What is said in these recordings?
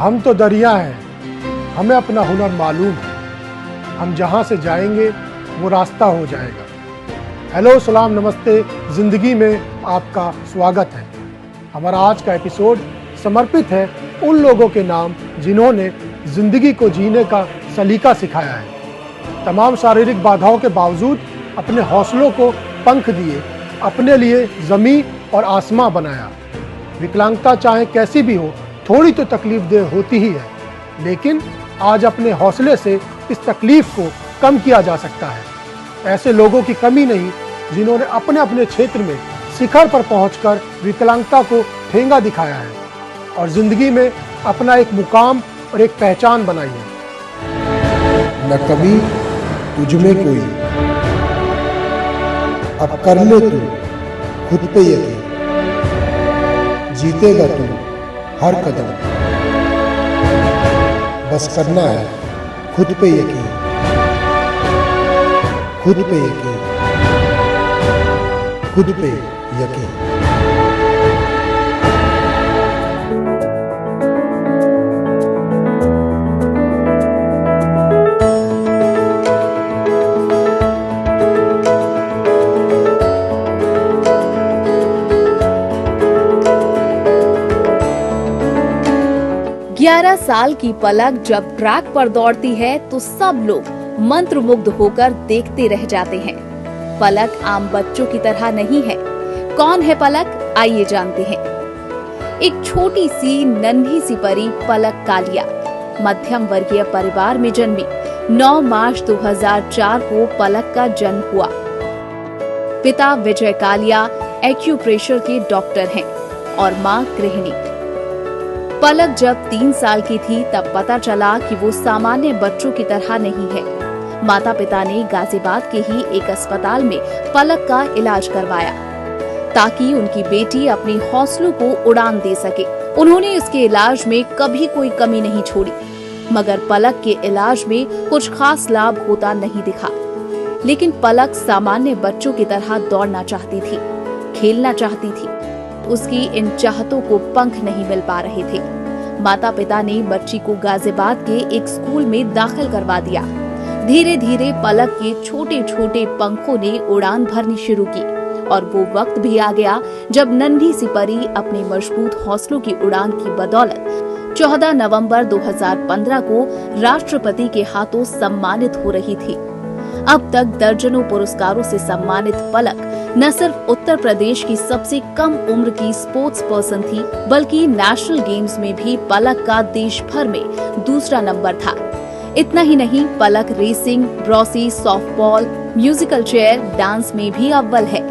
हम तो दरिया हैं, हमें अपना हुनर मालूम है। हम जहाँ से जाएंगे वो रास्ता हो जाएगा। हेलो, सलाम, नमस्ते। जिंदगी में आपका स्वागत है। हमारा आज का एपिसोड समर्पित है उन लोगों के नाम जिन्होंने जिंदगी को जीने का सलीका सिखाया है। तमाम शारीरिक बाधाओं के बावजूद अपने हौसलों को पंख दिए, अपने लिए ज़मीं और आसमां बनाया। विकलांगता चाहे कैसी भी हो, थोड़ी तो तकलीफदेह होती ही है, लेकिन आज अपने हौसले से इस तकलीफ को कम किया जा सकता है। ऐसे लोगों की कमी नहीं जिन्होंने अपने अपने क्षेत्र में शिखर पर पहुंचकर विकलांगता को ठेंगा दिखाया है और जिंदगी में अपना एक मुकाम और एक पहचान बनाई है। न कभी तुझमें कोई, अब कर ले तू खुद पे यकीन, जीतेगा तू हर कदम, बस करना है खुद पे यकीन, खुद पे यकीन, खुद पे यकीन। ग्यारह साल की पलक जब ट्रैक पर दौड़ती है तो सब लोग मंत्रमुग्ध होकर देखते रह जाते हैं। पलक आम बच्चों की तरह नहीं है। कौन है पलक, आइए जानते हैं। एक छोटी सी नन्ही सी परी पलक कालिया मध्यम वर्गीय परिवार में जन्मी। 9 मार्च 2004 को पलक का जन्म हुआ। पिता विजय कालिया एक्यूप्रेशर के डॉक्टर हैं और मां गृहिणी। पलक जब 3 साल की थी तब पता चला कि वो सामान्य बच्चों की तरह नहीं है। माता पिता ने गाजियाबाद के ही एक अस्पताल में पलक का इलाज करवाया ताकि उनकी बेटी अपने हौसलों को उड़ान दे सके। उन्होंने इसके इलाज में कभी कोई कमी नहीं छोड़ी, मगर पलक के इलाज में कुछ खास लाभ होता नहीं दिखा। लेकिन पलक सामान्य बच्चों की तरह दौड़ना चाहती थी, खेलना चाहती थी। उसकी इन चाहतों को पंख नहीं मिल पा रहे थे। माता पिता ने बच्ची को गाजियाबाद के एक स्कूल में दाखिल करवा दिया। धीरे धीरे पलक के छोटे छोटे पंखों ने उड़ान भरनी शुरू की और वो वक्त भी आ गया जब नन्ही सी परी अपने मजबूत हौसलों की उड़ान की बदौलत 14 नवंबर 2015 को राष्ट्रपति के हाथों सम्मानित हो रही थी। अब तक दर्जनों पुरस्कारों से सम्मानित पलक न सिर्फ उत्तर प्रदेश की सबसे कम उम्र की स्पोर्ट्स पर्सन थी, बल्कि नेशनल गेम्स में भी पलक का देश भर में दूसरा नंबर था। इतना ही नहीं, पलक रेसिंग, ब्रॉसी, सॉफ्टबॉल, म्यूजिकल चेयर, डांस में भी अव्वल है।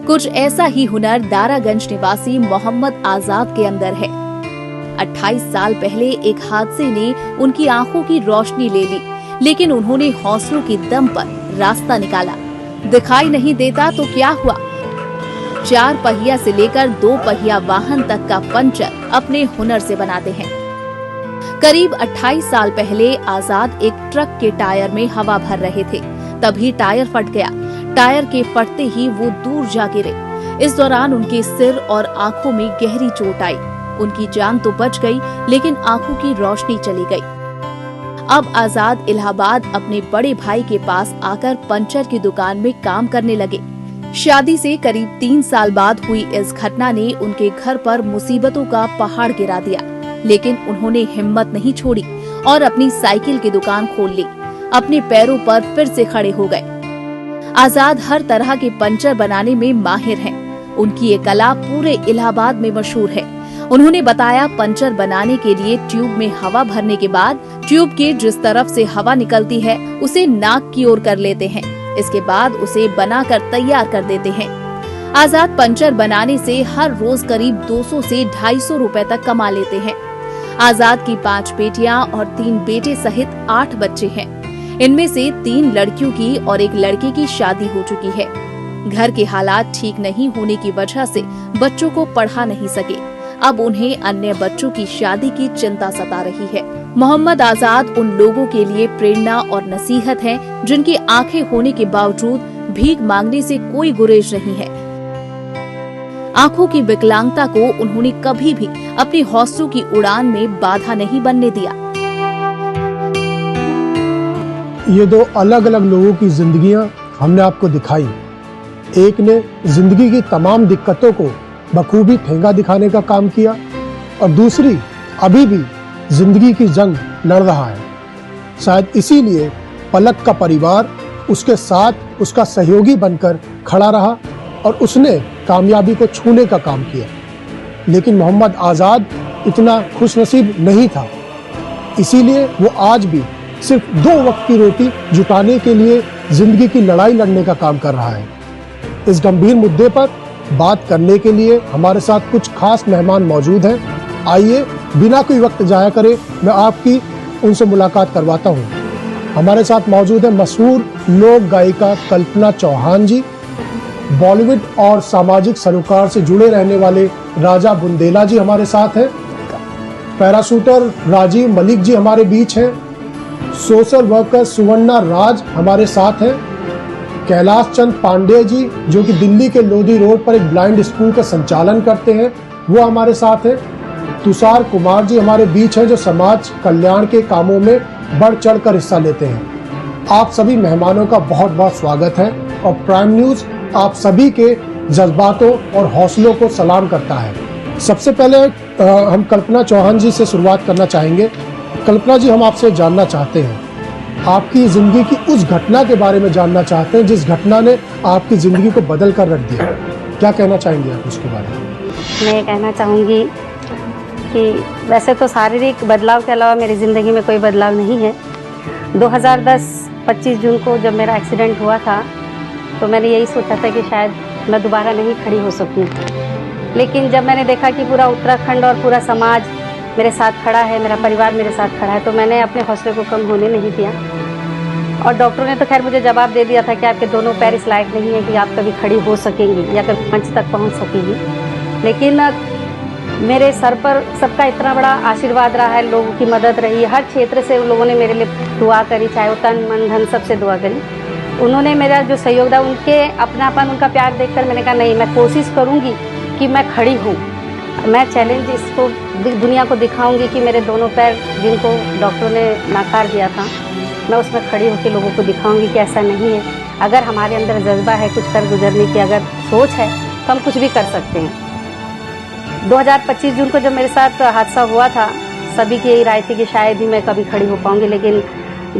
कुछ ऐसा ही हुनर दारागंज निवासी मोहम्मद आजाद के अंदर है। 28 साल पहले एक हादसे ने उनकी आंखों की रोशनी ले ली, लेकिन उन्होंने हौसलों के दम पर रास्ता निकाला। दिखाई नहीं देता तो क्या हुआ, 4 पहिया से लेकर 2 पहिया वाहन तक का पंचर अपने हुनर से बनाते हैं। करीब 28 साल पहले आजाद एक ट्रक के टायर में हवा भर रहे थे, तभी टायर फट गया। टायर के फटते ही वो दूर जा गिरे। इस दौरान उनके सिर और आंखों में गहरी चोट आई। उनकी जान तो बच गई, लेकिन आंखों की रोशनी चली गई। अब आजाद इलाहाबाद अपने बड़े भाई के पास आकर पंचर की दुकान में काम करने लगे। शादी से करीब 3 साल बाद हुई इस घटना ने उनके घर पर मुसीबतों का पहाड़ गिरा दिया, लेकिन उन्होंने हिम्मत नहीं छोड़ी और अपनी साइकिल की दुकान खोल ली। अपने पैरों पर फिर से खड़े हो गए। आजाद हर तरह के पंचर बनाने में माहिर हैं। उनकी ये कला पूरे इलाहाबाद में मशहूर है। उन्होंने बताया, पंचर बनाने के लिए ट्यूब में हवा भरने के बाद ट्यूब के जिस तरफ से हवा निकलती है उसे नाक की ओर कर लेते हैं। इसके बाद उसे बनाकर तैयार कर देते हैं। आजाद पंचर बनाने से हर रोज करीब 200 से 250 रुपए तक कमा लेते हैं। आजाद की 5 बेटियां और 3 बेटे सहित 8 बच्चे हैं। इनमें से 3 लड़कियों की और 1 लड़के की शादी हो चुकी है। घर के हालात ठीक नहीं होने की वजह से बच्चों को पढ़ा नहीं सके। अब उन्हें अन्य बच्चों की शादी की चिंता सता रही है। मोहम्मद आजाद उन लोगों के लिए प्रेरणा और नसीहत है जिनकी आंखें होने के बावजूद भीख मांगने से कोई गुरेज नहीं है। आंखों की विकलांगता को उन्होंने कभी भी अपनी हौसलों की उड़ान में बाधा नहीं बनने दिया। ये दो अलग अलग लोगों की जिंदगियां हमने आपको दिखाई। एक ने जिंदगी की तमाम दिक्कतों को बखूबी ठेंगा दिखाने का काम किया और दूसरी अभी भी जिंदगी की जंग लड़ रहा है। शायद इसीलिए पलक का परिवार उसके साथ उसका सहयोगी बनकर खड़ा रहा और उसने कामयाबी को छूने का काम किया। लेकिन मोहम्मद आजाद इतना खुशनसीब नहीं था, इसीलिए वो आज भी सिर्फ 2 वक्त की रोटी जुटाने के लिए जिंदगी की लड़ाई लड़ने का काम कर रहा है। इस गंभीर मुद्दे पर बात करने के लिए हमारे साथ कुछ खास मेहमान मौजूद हैं। आइए बिना कोई वक्त जाया करे मैं आपकी उनसे मुलाकात करवाता हूँ। हमारे साथ मौजूद है मशहूर लोक गायिका कल्पना चौहान जी, बॉलीवुड और सामाजिक सरोकार से जुड़े रहने वाले राजा बुंदेला जी हमारे साथ हैं, पैराशूटर राजीव मलिक जी हमारे बीच हैं, सोशल वर्कर सुवर्णा राज हमारे साथ हैं, कैलाश चंद पांडे जी जो कि दिल्ली के लोधी रोड पर एक ब्लाइंड स्कूल का संचालन करते हैं वो हमारे साथ हैं, तुषार कुमार जी हमारे बीच हैं जो समाज कल्याण के कामों में बढ़ चढ़ कर हिस्सा लेते हैं। आप सभी मेहमानों का बहुत बहुत स्वागत है और प्राइम न्यूज आप सभी के जज्बातों और हौसलों को सलाम करता है। सबसे पहले हम कल्पना चौहान जी से शुरुआत करना चाहेंगे। कल्पना जी, हम आपसे जानना चाहते हैं, आपकी जिंदगी की उस घटना के बारे में जानना चाहते हैं जिस घटना ने आपकी जिंदगी को बदल कर रख दिया। क्या कहना चाहेंगे आप उसके बारे में? मैं कहना चाहूँगी कि वैसे तो शारीरिक बदलाव के अलावा मेरी ज़िंदगी में कोई बदलाव नहीं है। 2010 25 जून को जब मेरा एक्सीडेंट हुआ था तो मैंने यही सोचा था कि शायद मैं दोबारा नहीं खड़ी हो सकूं। लेकिन जब मैंने देखा कि पूरा उत्तराखंड और पूरा समाज मेरे साथ खड़ा है, मेरा परिवार मेरे साथ खड़ा है, तो मैंने अपने हौसले को कम होने नहीं दिया। और डॉक्टरों ने तो खैर मुझे जवाब दे दिया था कि आपके दोनों पैर इस लायक नहीं है कि आप कभी खड़ी हो सकेंगी या कभी मंच तक पहुंच सकेंगी। लेकिन मेरे सर पर सबका इतना बड़ा आशीर्वाद रहा है, लोगों की मदद रही, हर क्षेत्र से उन लोगों ने मेरे लिए दुआ करी, चाहे वो तन मन धन सबसे दुआ करी। उन्होंने मेरा जो सहयोग था, उनके अपनापन, उनका प्यार देखकर मैंने कहा नहीं, मैं कोशिश करूँगी कि मैं खड़ी हूँ। मैं चैलेंज इसको दुनिया को दिखाऊंगी कि मेरे दोनों पैर जिनको डॉक्टरों ने नकार दिया था, मैं उसमें खड़ी होकर लोगों को दिखाऊंगी कि ऐसा नहीं है। अगर हमारे अंदर जज्बा है कुछ कर गुजरने की, अगर सोच है तो हम कुछ भी कर सकते हैं। 2025 जून को जब मेरे साथ हादसा हुआ था, सभी की यही राय थी कि शायद ही मैं कभी खड़ी हो पाऊंगी। लेकिन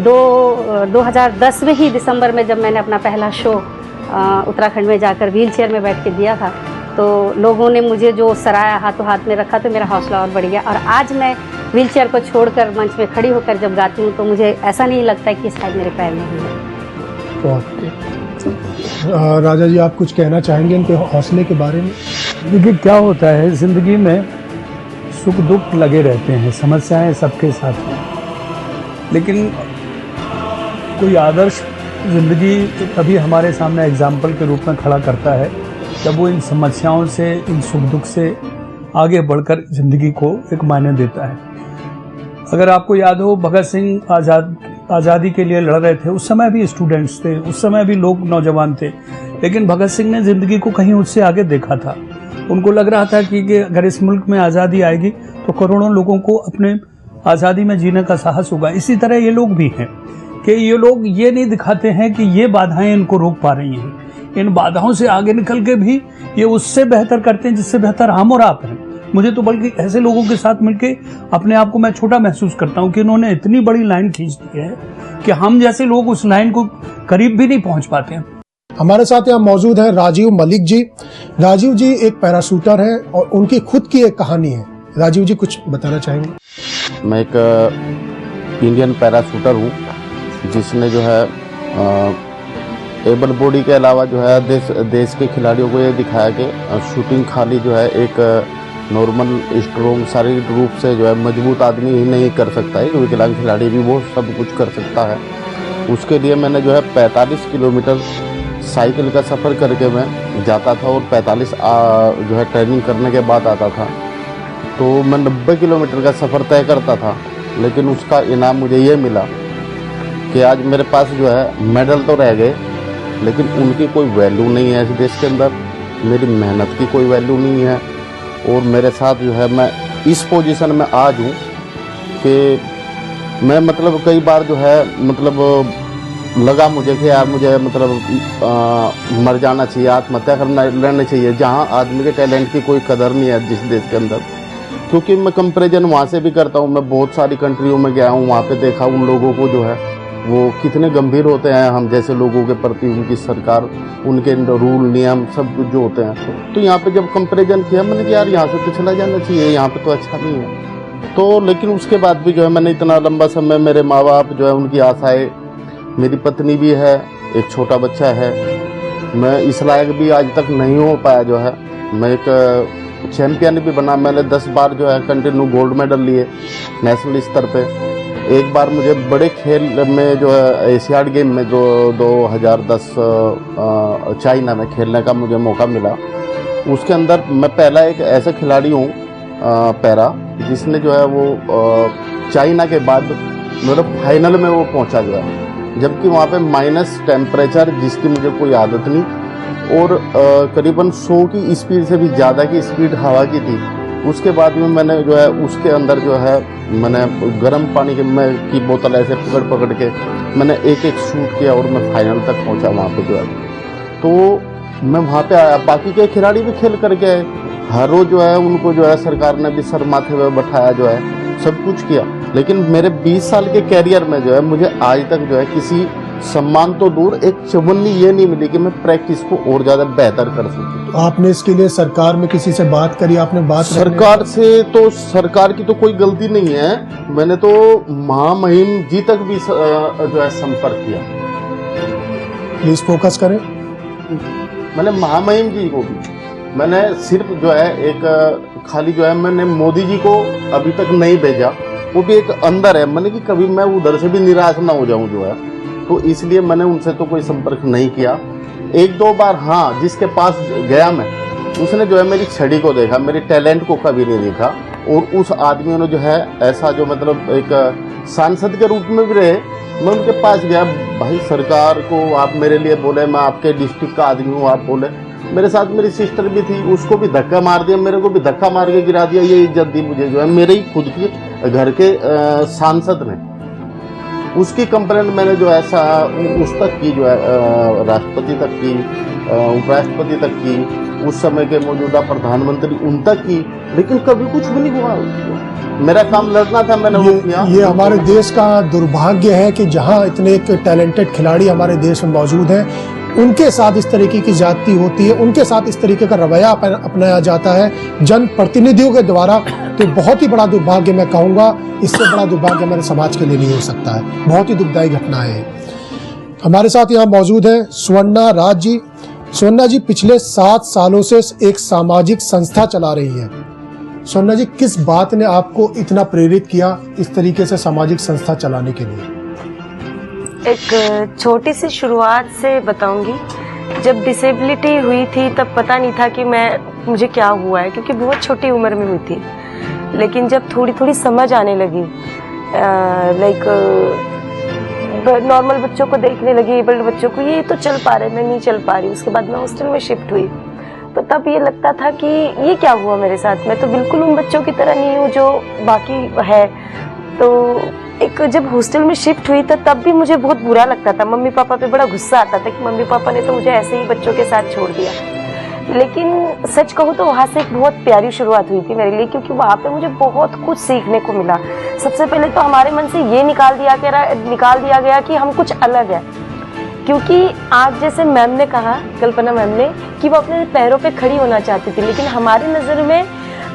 2010 में ही दिसंबर में जब मैंने अपना पहला शो उत्तराखंड में जाकर व्हीलचेयर में बैठ के दिया था, तो लोगों ने मुझे जो सराहा, हाथों हाथ में रखा, तो मेरा हौसला और बढ़ गया। और आज मैं व्हीलचेयर को छोड़कर मंच में खड़ी होकर जब गाती हूँ तो मुझे ऐसा नहीं लगता कि शायद मेरे पैर नहीं है। राजा जी, आप कुछ कहना चाहेंगे इनके हौसले के बारे में? देखिए, क्या होता है जिंदगी में, सुख दुख लगे रहते हैं, समस्याएं सबके साथ हैं, लेकिन कोई आदर्श जिंदगी तभी हमारे सामने एग्जाम्पल के रूप में खड़ा करता है जब वो इन समस्याओं से, इन सुख दुख से आगे बढ़कर जिंदगी को एक मायने देता है। अगर आपको याद हो, भगत सिंह आज़ादी के लिए लड़ रहे थे, उस समय भी स्टूडेंट्स थे, उस समय भी लोग नौजवान थे, लेकिन भगत सिंह ने जिंदगी को कहीं उससे आगे देखा था। उनको लग रहा था कि अगर इस मुल्क में आज़ादी आएगी तो करोड़ों लोगों को अपने आज़ादी में जीने का साहस होगा। इसी तरह ये लोग भी हैं कि ये लोग ये नहीं दिखाते हैं कि ये बाधाएं इनको रोक पा रही हैं, इन बाधाओं से आगे निकल के भी ये उससे बेहतर करते हैं जिससे बेहतर हम और आप हैं। मुझे तो बल्कि ऐसे लोगों के साथ मिलके अपने आप को मैं छोटा महसूस करता हूँ कि इन्होंने इतनी बड़ी लाइन खींच दी है कि हम जैसे लोग उस लाइन को करीब भी नहीं पहुंच पाते हैं। हमारे साथ यहाँ मौजूद है राजीव मलिक जी। राजीव जी एक पैराशूटर हैं और उनकी खुद की एक कहानी है। राजीव जी, कुछ बताना चाहेंगे? मैं एक इंडियन पैराशूटर हूँ जिसने जो है एबल बॉडी के अलावा जो है देश के खिलाड़ियों को ये दिखाया कि शूटिंग खाली जो है एक नॉर्मल स्ट्रोंग शारीरिक रूप से जो है मजबूत आदमी ही नहीं कर सकता है, विकलांग खिलाड़ी भी वो सब कुछ कर सकता है। उसके लिए मैंने जो है 45 किलोमीटर साइकिल का सफ़र करके मैं जाता था और 45 जो है ट्रेनिंग करने के बाद आता था। तो मैं 90 किलोमीटर का सफ़र तय करता था, लेकिन उसका इनाम मुझे ये मिला कि आज मेरे पास जो है मेडल तो रह गए, लेकिन उनकी कोई वैल्यू नहीं है इस देश के अंदर, मेरी मेहनत की कोई वैल्यू नहीं है। और मेरे साथ जो है मैं इस पोजीशन में आज हूँ कि मैं मतलब कई बार जो है मतलब लगा मुझे कि यार मुझे मतलब मर जाना चाहिए, आत्महत्या करना लेना चाहिए, जहाँ आदमी के टैलेंट की कोई कदर नहीं है जिस देश के अंदर। क्योंकि मैं कंपैरिजन वहाँ से भी करता हूँ, मैं बहुत सारी कंट्रियों में गया हूँ, वहाँ पे देखा उन लोगों को जो है वो कितने गंभीर होते हैं हम जैसे लोगों के प्रति, उनकी सरकार, उनके रूल नियम सब कुछ जो होते हैं। तो यहाँ पे जब कंपैरिजन किया मैंने कि यार यहाँ से तो चला जाना चाहिए, यहाँ पे तो अच्छा नहीं है। तो लेकिन उसके बाद भी जो है मैंने इतना लंबा समय, मेरे माँ बाप जो है उनकी आशाएँ, मेरी पत्नी भी है, एक छोटा बच्चा है, मैं इस लायक भी आज तक नहीं हो पाया जो है। मैं एक चैम्पियन भी बना, मैंने 10 बार जो है कंटिन्यू गोल्ड मेडल लिए नेशनल स्तर पे। एक बार मुझे बड़े खेल में जो है एशियाड गेम में जो 2010 चाइना में खेलने का मुझे मौका मिला। उसके अंदर मैं पहला एक ऐसा खिलाड़ी हूँ पैरा जिसने जो है वो चाइना के बाद मतलब फाइनल में वो पहुँचा जो है, जबकि वहाँ पे माइनस टेम्परेचर जिसकी मुझे कोई आदत नहीं, और करीबन 100 की स्पीड से भी ज़्यादा की स्पीड हवा की थी। उसके बाद में मैंने जो है उसके अंदर जो है मैंने गर्म पानी की बोतल ऐसे पकड़ के मैंने एक शूट किया और मैं फाइनल तक पहुँचा वहाँ पे जो है। तो मैं वहाँ पे आया, बाकी के खिलाड़ी भी खेल करके आए, हर रोज़ जो है उनको जो है सरकार ने भी सर माथे में बैठाया जो है, सब कुछ किया। लेकिन मेरे 20 साल के कैरियर में जो है मुझे आज तक जो है किसी सम्मान तो दूर एक चवन्नी ये नहीं मिली कि मैं प्रैक्टिस को और ज़्यादा बेहतर कर सकूं। तो आपने इसके लिए सरकार में किसी से बात करी? आपने बात सरकार से तो सरकार की तो कोई गलती नहीं है, मैंने तो महामहिम जी तक भी जो है संपर्क किया। प्लीज फोकस करें। मैंने महामहिम जी को भी, मैंने सिर्फ जो है एक खाली जो है मैंने मोदी जी को अभी तक नहीं भेजा, वो भी एक अंदर है, मैंने कि कभी मैं उधर से भी निराश ना हो जाऊं जो है, तो इसलिए मैंने उनसे तो कोई संपर्क नहीं किया। 1-2 बार हाँ जिसके पास गया मैं, उसने जो है मेरी छड़ी को देखा, मेरे टैलेंट को कभी नहीं देखा, और उस आदमी ने जो है ऐसा जो मतलब एक सांसद के रूप में भी रहे, मैं उनके पास गया, भाई सरकार को आप मेरे लिए बोले, मैं आपके डिस्ट्रिक्ट का आदमी हूँ, आप बोले। मेरे साथ मेरी सिस्टर भी थी, उसको भी धक्का मार दिया, मेरे को भी धक्का मार के गिरा दिया, ये इज्जत दी मुझे जो है मेरे ही खुद के घर के सांसद ने। उसकी कंप्लेंट मैंने जो ऐसा उस तक की जो है राष्ट्रपति तक की, उपराष्ट्रपति तक की, उस समय के मौजूदा प्रधानमंत्री उन तक की, लेकिन कभी कुछ भी नहीं हुआ। मेरा काम लड़ना था, मैंने वो किया। ये हमारे देश का दुर्भाग्य है कि जहां इतने टैलेंटेड खिलाड़ी हमारे देश में मौजूद हैं, उनके साथ इस तरीके की ज्यादती होती है, उनके साथ इस तरीके का रवैया अपनाया जाता है जनप्रतिनिधियों के द्वारा। तो बहुत ही बड़ा दुर्भाग्य मैं कहूँगा, इससे बड़ा दुर्भाग्य हमारे समाज के लिए नहीं हो सकता है। बहुत ही दुखदायी घटना है। हमारे साथ यहाँ मौजूद है स्वर्णा राज जी। स्वर्णा जी पिछले 7 सालों से एक सामाजिक संस्था चला रही है। स्वर्णा जी, किस बात ने आपको इतना प्रेरित किया इस तरीके से सामाजिक संस्था चलाने के लिए? एक छोटी सी शुरुआत से बताऊंगी। जब डिसेबिलिटी हुई थी तब पता नहीं था कि मुझे क्या हुआ है, क्योंकि बहुत छोटी उम्र में हुई थी। लेकिन जब थोड़ी थोड़ी समझ आने लगी, लाइक नॉर्मल बच्चों को देखने लगी, एबल्ड बच्चों को, ये तो चल पा रहे, मैं नहीं चल पा रही। उसके बाद मैं हॉस्टल में शिफ्ट हुई, तो तब ये लगता था कि ये क्या हुआ मेरे साथ, मैं तो बिल्कुल उन बच्चों की तरह नहीं हूँ जो बाकी है। तो एक जब हॉस्टल में शिफ्ट हुई तो तब भी मुझे बहुत बुरा लगता था, मम्मी पापा पे बड़ा गुस्सा आता था कि मम्मी पापा ने तो मुझे ऐसे ही बच्चों के साथ छोड़ दिया। लेकिन सच कहूँ तो वहाँ से एक बहुत प्यारी शुरुआत हुई थी मेरे लिए, क्योंकि वहाँ पे मुझे बहुत कुछ सीखने को मिला। सबसे पहले तो हमारे मन से ये निकाल दिया गया कि हम कुछ अलग है, क्योंकि आज जैसे मैम ने कहा, कल्पना मैम ने, कि वो अपने पैरों पे खड़ी होना चाहती थी, लेकिन हमारी नज़र में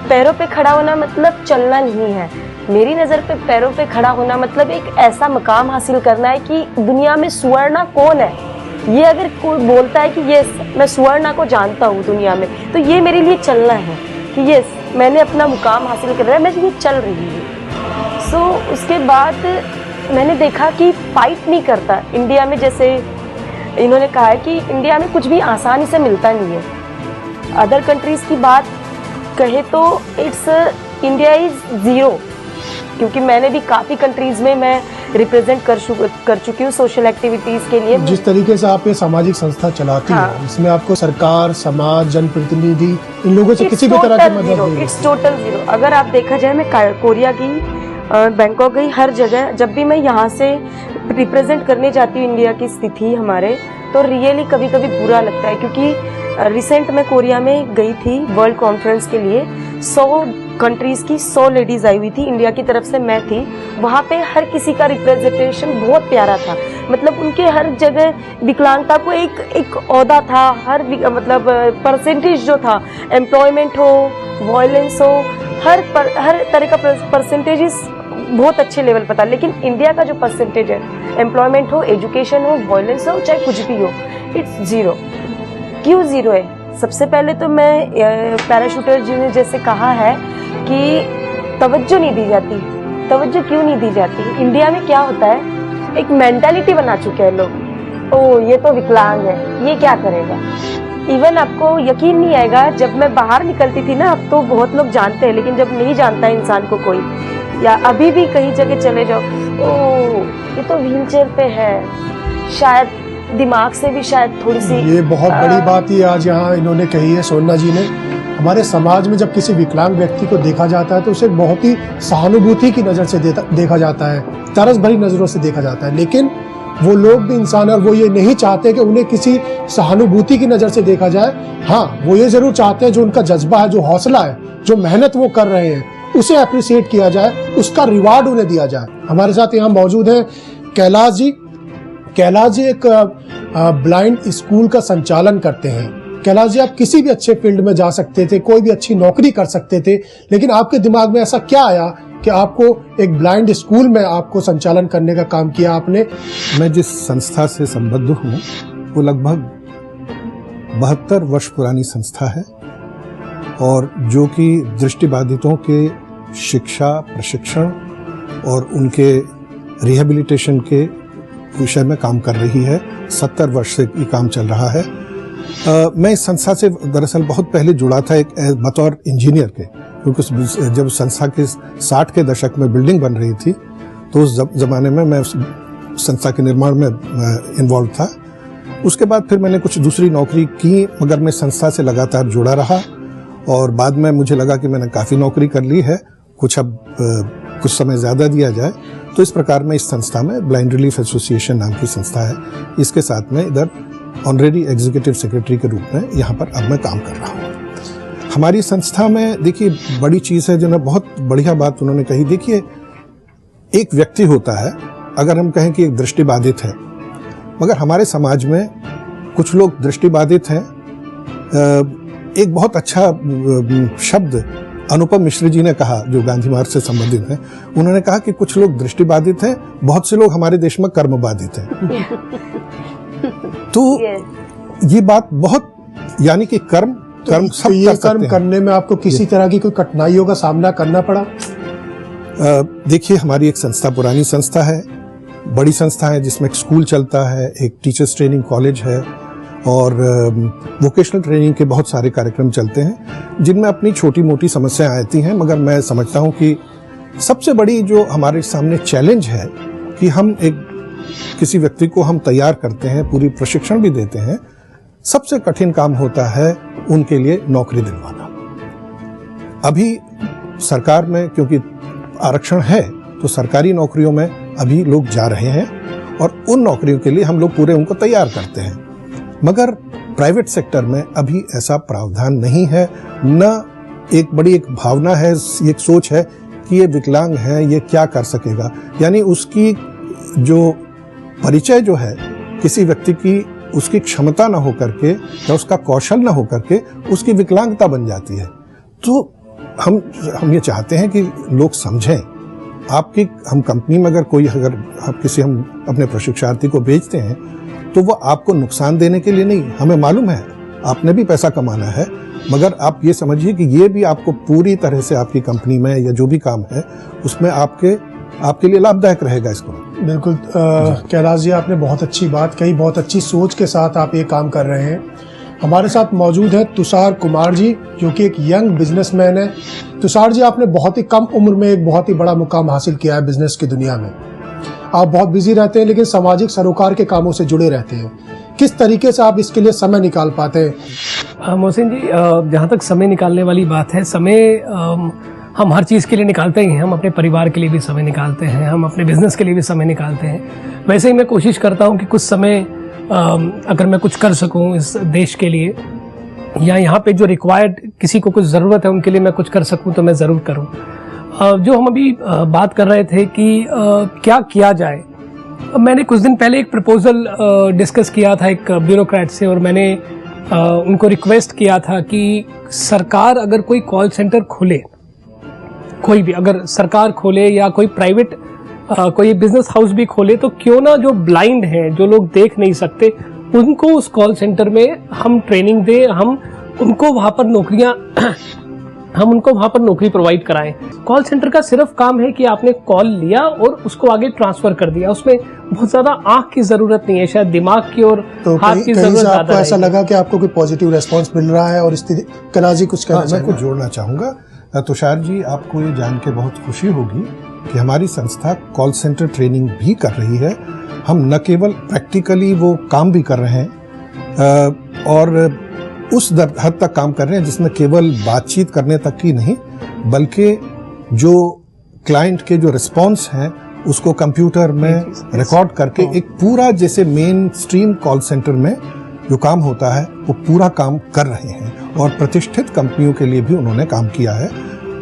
पैरों पे खड़ा होना मतलब चलना नहीं है। मेरी नज़र पे पैरों पे खड़ा होना मतलब एक ऐसा मकाम हासिल करना है कि दुनिया में स्वर्णा कौन है, ये अगर कोई बोलता है कि यस मैं स्वर्णा को जानता हूँ दुनिया में, तो ये मेरे लिए चलना है कि यस मैंने अपना मुकाम हासिल कर रहा है, मैं ये चल रही हूँ। सो उसके बाद मैंने देखा कि फाइट नहीं करता इंडिया में, जैसे इन्होंने कहा है कि इंडिया में कुछ भी आसानी से मिलता नहीं है। अदर कंट्रीज़ की बात कहे तो इट्स इंडिया इज जीरो, क्योंकि मैंने भी काफ़ी कंट्रीज़ में मैं रिप्रेजेंट कर चुकी हूँ सोशल एक्टिविटीज़ के लिए। जिस तरीके से आप ये सामाजिक संस्था चलाती हाँ। हैं, इसमें आपको सरकार, समाज, जनप्रतिनिधि, इन लोगों से किसी भी तरह की मदद नहीं? It's total zero. अगर आप देखा जाए, मैं कोरिया गई, बैंकॉक गई, हर जगह जब भी मैं यहाँ से रिप्रेजेंट करने जाती हूँ इंडिया की स्थिति हमारे, तो रियली कभी कभी बुरा लगता है, क्योंकि रिसेंट में कोरिया में गई थी वर्ल्ड कॉन्फ्रेंस के लिए। 100 कंट्रीज की 100 लेडीज आई हुई थी, इंडिया की तरफ से मैं थी। वहाँ पे हर किसी का रिप्रेजेंटेशन बहुत प्यारा था, मतलब उनके हर जगह विकलांगता को एक ओहदा था, हर मतलब परसेंटेज जो था, एम्प्लॉयमेंट हो, वायलेंस हो, हर तरह का परसेंटेजेस बहुत अच्छे लेवल पर था। लेकिन इंडिया का जो परसेंटेज है, एम्प्लॉयमेंट हो, एजुकेशन हो, वायलेंस हो, चाहे कुछ भी हो, इट्स जीरो। क्यों जीरो है? सबसे पहले तो मैं पैराशूटर जी ने जैसे कहा है कि तवज्जो नहीं दी जाती। तवज्जो क्यों नहीं दी जाती? इंडिया में क्या होता है, एक मेंटालिटी बना चुके हैं लोग, ओ ये तो विकलांग है, ये क्या करेगा। इवन आपको यकीन नहीं आएगा, जब मैं बाहर निकलती थी ना, अब तो बहुत लोग जानते हैं, लेकिन जब नहीं जानता है इंसान को कोई, या अभी भी कहीं जगह चले जाओ, ओ ये तो व्हीलचेयर पे है, शायद दिमाग से भी शायद थोड़ी सी। ये बहुत बड़ी बात ही आज यहाँ इन्होंने कही है, सोना जी ने। हमारे समाज में जब किसी विकलांग व्यक्ति को देखा जाता है तो उसे बहुत ही सहानुभूति की नज़र से देखा जाता है, तरस भरी नज़रों से देखा जाता है। लेकिन वो लोग भी इंसान है और वो ये नहीं चाहते कि उन्हें किसी सहानुभूति की नज़र से देखा जाए। हाँ, वो ये जरूर चाहते हैं जो उनका जज्बा है, जो हौसला है, जो मेहनत वो कर रहे हैं, उसे अप्रिशिएट किया जाए, उसका रिवार्ड उन्हें दिया जाए। हमारे साथ यहाँ मौजूद है कैलाश जी। कैलाश जी एक ब्लाइंड स्कूल का संचालन करते हैं। कैलाश जी, आप किसी भी अच्छे फील्ड में जा सकते थे, कोई भी अच्छी नौकरी कर सकते थे, लेकिन आपके दिमाग में ऐसा क्या आया कि आपको एक ब्लाइंड स्कूल में आपको संचालन करने का काम किया आपने? मैं जिस संस्था से संबद्ध हूँ वो लगभग 72 वर्ष पुरानी संस्था है, और जो कि दृष्टिबाधितों के शिक्षा, प्रशिक्षण और उनके रिहेबिलिटेशन के विषय में काम कर रही है। 70 वर्ष से ये काम चल रहा है। मैं इस संस्था से दरअसल बहुत पहले जुड़ा था, एक बतौर इंजीनियर के, क्योंकि जब संस्था के 60 के दशक में बिल्डिंग बन रही थी तो उस जमाने में मैं उस संस्था के निर्माण में इन्वॉल्व था। उसके बाद फिर मैंने कुछ दूसरी नौकरी की, मगर मैं संस्था से लगातार जुड़ा रहा, और बाद में मुझे लगा कि मैंने काफ़ी नौकरी कर ली है, कुछ समय ज़्यादा दिया जाए। तो इस प्रकार में इस संस्था में ब्लाइंड रिलीफ एसोसिएशन नाम की संस्था है, इसके साथ में इधर ऑनरेरी एग्जीक्यूटिव सेक्रेटरी के रूप में यहाँ पर अब मैं काम कर रहा हूँ। हमारी संस्था में देखिए बड़ी चीज़ है, जो बहुत बढ़िया बात उन्होंने कही। देखिए, एक व्यक्ति होता है, अगर हम कहें कि एक दृष्टिबाधित है, मगर हमारे समाज में कुछ लोग दृष्टिबाधित हैं। एक बहुत अच्छा शब्द अनुपम मिश्र जी ने कहा, जो गांधी मार्ग से संबंधित हैं, उन्होंने कहा कि कुछ लोग दृष्टिबाधित हैं, बहुत से लोग हमारे देश में कर्म बाधित हैं। तो ये बात बहुत, यानी कि कर्म सब ये कर्म करने में आपको किसी तरह की कोई कठिनाइयों का सामना करना पड़ा? देखिए, हमारी एक संस्था पुरानी संस्था है, बड़ी संस्था है, जिसमें एक स्कूल चलता है, एक टीचर्स ट्रेनिंग कॉलेज है, और वोकेशनल ट्रेनिंग के बहुत सारे कार्यक्रम चलते हैं, जिनमें अपनी छोटी मोटी समस्याएं आती हैं। मगर मैं समझता हूं कि सबसे बड़ी जो हमारे सामने चैलेंज है कि हम किसी व्यक्ति को हम तैयार करते हैं, पूरी प्रशिक्षण भी देते हैं, सबसे कठिन काम होता है उनके लिए नौकरी दिलवाना। अभी सरकार में क्योंकि आरक्षण है, तो सरकारी नौकरियों में अभी लोग जा रहे हैं, और उन नौकरियों के लिए हम लोग पूरे उनको तैयार करते हैं। मगर प्राइवेट सेक्टर में अभी ऐसा प्रावधान नहीं है, न एक बड़ी एक भावना है, एक सोच है कि ये विकलांग है, ये क्या कर सकेगा। यानी उसकी जो परिचय जो है किसी व्यक्ति की, उसकी क्षमता न हो करके या उसका कौशल न हो करके उसकी विकलांगता बन जाती है। तो हम ये चाहते हैं कि लोग समझें। हम कंपनी में अगर हम अपने प्रशिक्षार्थी को भेजते हैं तो वो आपको नुकसान देने के लिए नहीं, हमें मालूम है आपने भी पैसा कमाना है, मगर आप ये समझिए कि ये भी आपको पूरी तरह से आपकी कंपनी में या जो भी काम है उसमें आपके लिए लाभदायक रहेगा इसको। बिल्कुल कैलाश जी, आपने बहुत अच्छी बात कही, बहुत अच्छी सोच के साथ आप ये काम कर रहे हैं। हमारे साथ मौजूद हैं तुषार कुमार जी, जो कि एक यंग बिजनेसमैन है। तुषार जी, आपने बहुत ही कम उम्र में एक बहुत ही बड़ा मुकाम हासिल किया है बिजनेस की दुनिया में। आप बहुत बिजी रहते हैं, लेकिन सामाजिक सरोकार के कामों से जुड़े रहते हैं। किस तरीके से आप इसके लिए समय निकाल पाते हैं? मोहसिन जी, जहाँ तक समय निकालने वाली बात है, समय हम हर चीज़ के लिए निकालते ही हैं। हम अपने परिवार के लिए भी समय निकालते हैं, हम अपने बिजनेस के लिए भी समय निकालते हैं। वैसे ही मैं कोशिश करता हूँ कि कुछ समय अगर मैं कुछ कर सकूँ इस देश के लिए, या यहाँ पे जो रिक्वायर्ड किसी को कुछ ज़रूरत है उनके लिए मैं कुछ कर सकूँ तो मैं ज़रूर करूँ। जो हम अभी बात कर रहे थे कि क्या किया जाए, मैंने कुछ दिन पहले एक प्रपोजल डिस्कस किया था एक ब्यूरोक्रेट से, और मैंने उनको रिक्वेस्ट किया था कि सरकार अगर कोई कॉल सेंटर खोले, कोई भी अगर सरकार खोले या कोई प्राइवेट कोई बिजनेस हाउस भी खोले, तो क्यों ना जो ब्लाइंड हैं, जो लोग देख नहीं सकते, उनको उस कॉल सेंटर में हम ट्रेनिंग दें, हम उनको वहाँ पर नौकरी प्रोवाइड कराएं। कॉल सेंटर का सिर्फ काम है कि आपने कॉल लिया और उसको आगे ट्रांसफर कर दिया। उसमें बहुत ज्यादा आंख की जरूरत नहीं है, शायद दिमाग की और हाथ की जरूरत ज्यादा है। ऐसा लगा कि आपको कोई पॉजिटिव रेस्पॉन्स मिल रहा है और स्थिति कलाजी कुछ कहना मैं कुछ जोड़ना चाहूंगा। तुषार जी, आपको ये जान के बहुत खुशी होगी कि हमारी संस्था कॉल सेंटर ट्रेनिंग भी कर रही है। हम न केवल प्रैक्टिकली वो काम भी कर रहे हैं और उस हद तक काम कर रहे हैं जिसमें केवल बातचीत करने तक की नहीं, बल्कि जो क्लाइंट के जो रिस्पॉन्स हैं उसको कंप्यूटर में रिकॉर्ड करके एक पूरा, जैसे मेन स्ट्रीम कॉल सेंटर में जो काम होता है वो पूरा काम कर रहे हैं। और प्रतिष्ठित कंपनियों के लिए भी उन्होंने काम किया है।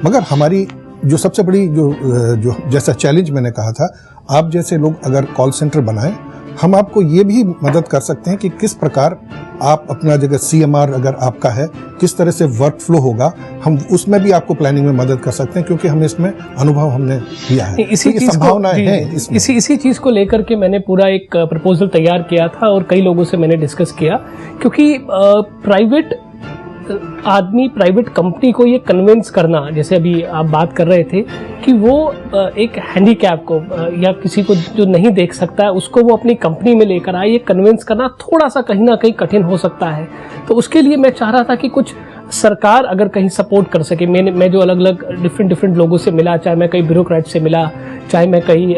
मगर हमारी जो सबसे बड़ी जो जैसा चैलेंज मैंने कहा था, आप जैसे लोग अगर कॉल सेंटर बनाएं, हम आपको ये भी मदद कर सकते हैं कि किस प्रकार आप अपना जगह CMR अगर आपका है, किस तरह से वर्क फ्लो होगा, हम उसमें भी आपको प्लानिंग में मदद कर सकते हैं, क्योंकि हमें इसमें अनुभव हमने लिया है। इसी तो संभावनाएं हैं इसमें। इसी चीज को लेकर के मैंने पूरा एक प्रपोजल तैयार किया था और कई लोगों से मैंने डिस्कस किया, क्योंकि प्राइवेट आदमी, प्राइवेट कंपनी को ये कन्विंस करना, जैसे अभी आप बात कर रहे थे कि वो एक हैंडीकैप को या किसी को जो नहीं देख सकता है उसको वो अपनी कंपनी में लेकर आए, ये कन्विंस करना थोड़ा सा कहीं ना कहीं कठिन हो सकता है। तो उसके लिए मैं चाह रहा था कि कुछ सरकार अगर कहीं सपोर्ट कर सके। मैं जो अलग अलग डिफरेंट लोगों से मिला, चाहे मैं कई ब्यूरोक्रेट से मिला, चाहे मैं कई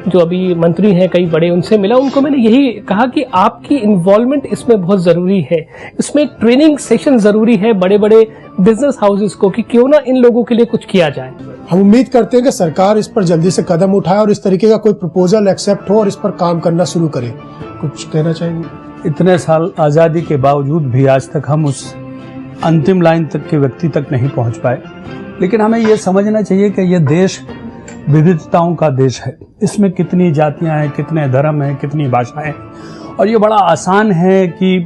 जो अभी मंत्री हैं कई बड़े, उनसे मिला, उनको मैंने यही कहा कि आपकी इन्वॉल्वमेंट इसमें बहुत ज़रूरी है। इसमें एक ट्रेनिंग सेशन ज़रूरी है बड़े बड़े बिजनेस हाउसेस को, कि क्यों ना इन लोगों के लिए कुछ किया जाए। हम उम्मीद करते हैं कि सरकार इस पर जल्दी से कदम उठाए और इस तरीके का कोई प्रपोजल एक्सेप्ट हो और इस पर काम करना शुरू करे। कुछ कहना चाहेंगे? इतने साल आज़ादी के बावजूद भी आज तक हम उस अंतिम लाइन तक के व्यक्ति तक नहीं पहुंच पाए। लेकिन हमें ये समझना चाहिए कि यह देश विविधताओं का देश है। इसमें कितनी जातियां हैं, कितने धर्म हैं, कितनी भाषाएं, और ये बड़ा आसान है कि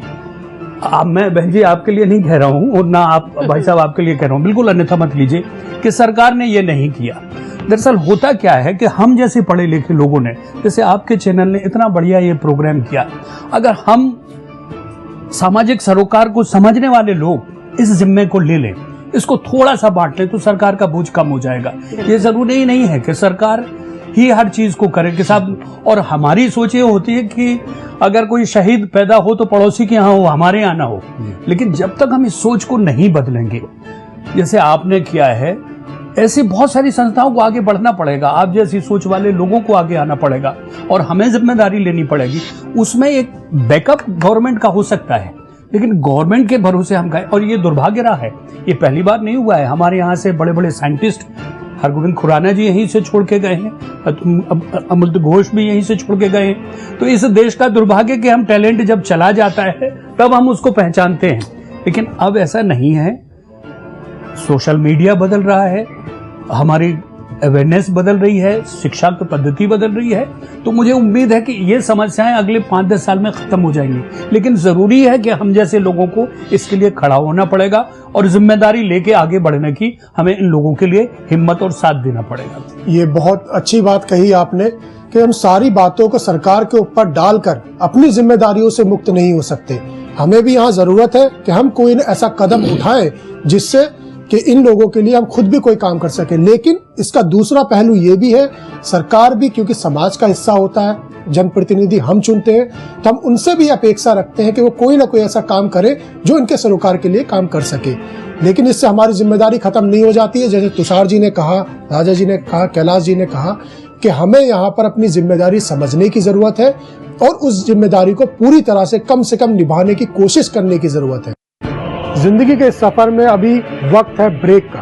मैं बहन जी आपके लिए नहीं कह रहा हूं और ना आप भाई साहब आपके लिए कह रहा हूं, बिल्कुल अन्यथा मत लीजिए कि सरकार ने ये नहीं किया। दरअसल होता क्या है कि हम जैसे पढ़े लिखे लोगों ने, जैसे आपके चैनल ने इतना बढ़िया ये प्रोग्राम किया, अगर हम सामाजिक सरोकार को समझने वाले लोग इस जिम्मे को ले लें, इसको थोड़ा सा बांट लें, तो सरकार का बोझ कम हो जाएगा। ये जरूरी ही नहीं है कि सरकार ही हर चीज को करे कि साहब, और हमारी सोच ये होती है कि अगर कोई शहीद पैदा हो तो पड़ोसी के यहाँ हो, हमारे यहाँ ना हो। लेकिन जब तक हम इस सोच को नहीं बदलेंगे, जैसे आपने किया है, ऐसी बहुत सारी संस्थाओं को आगे बढ़ना पड़ेगा। आप जैसी सोच वाले लोगों को आगे आना पड़ेगा और हमें जिम्मेदारी लेनी पड़ेगी। उसमें एक बैकअप गवर्नमेंट का हो सकता है, लेकिन गवर्नमेंट के भरोसे हम गए, और ये दुर्भाग्य रहा है। ये पहली बार नहीं हुआ है। हमारे यहाँ से बड़े बड़े साइंटिस्ट, हरगोविंद खुराना जी यहीं से छोड़ के गए हैं, अमृत घोष भी यहीं से छोड़ के गए हैं। तो इस देश का दुर्भाग्य कि हम टैलेंट जब चला जाता है तब हम उसको पहचानते हैं, लेकिन अब ऐसा नहीं है। सोशल मीडिया बदल रहा है, हमारी अवेयरनेस बदल रही है, शिक्षा की पद्धति बदल रही है। तो मुझे उम्मीद है कि ये समस्याएं अगले 5-10 साल में खत्म हो जाएंगी। लेकिन जरूरी है कि हम जैसे लोगों को इसके लिए खड़ा होना पड़ेगा और जिम्मेदारी लेके आगे बढ़ने की हमें इन लोगों के लिए हिम्मत और साथ देना पड़ेगा। ये बहुत अच्छी बात कही आपने कि हम सारी बातों को सरकार के ऊपर डालकर अपनी जिम्मेदारियों से मुक्त नहीं हो सकते। हमें भी यहाँ जरूरत है कि हम कोई ऐसा कदम उठाएं जिससे कि इन लोगों के लिए हम खुद भी कोई काम कर सके। लेकिन इसका दूसरा पहलू ये भी है, सरकार भी क्योंकि समाज का हिस्सा होता है, जनप्रतिनिधि हम चुनते हैं, तो हम उनसे भी अपेक्षा रखते हैं कि वो कोई ना कोई ऐसा काम करे जो इनके सरोकार के लिए काम कर सके। लेकिन इससे हमारी जिम्मेदारी खत्म नहीं हो जाती है। जैसे तुषार जी ने कहा, राजा जी ने कहा, कैलाश जी ने कहा कि हमें यहाँ पर अपनी जिम्मेदारी समझने की जरूरत है और उस जिम्मेदारी को पूरी तरह से कम निभाने की कोशिश करने की जरूरत है। जिंदगी के सफर में अभी वक्त है ब्रेक का।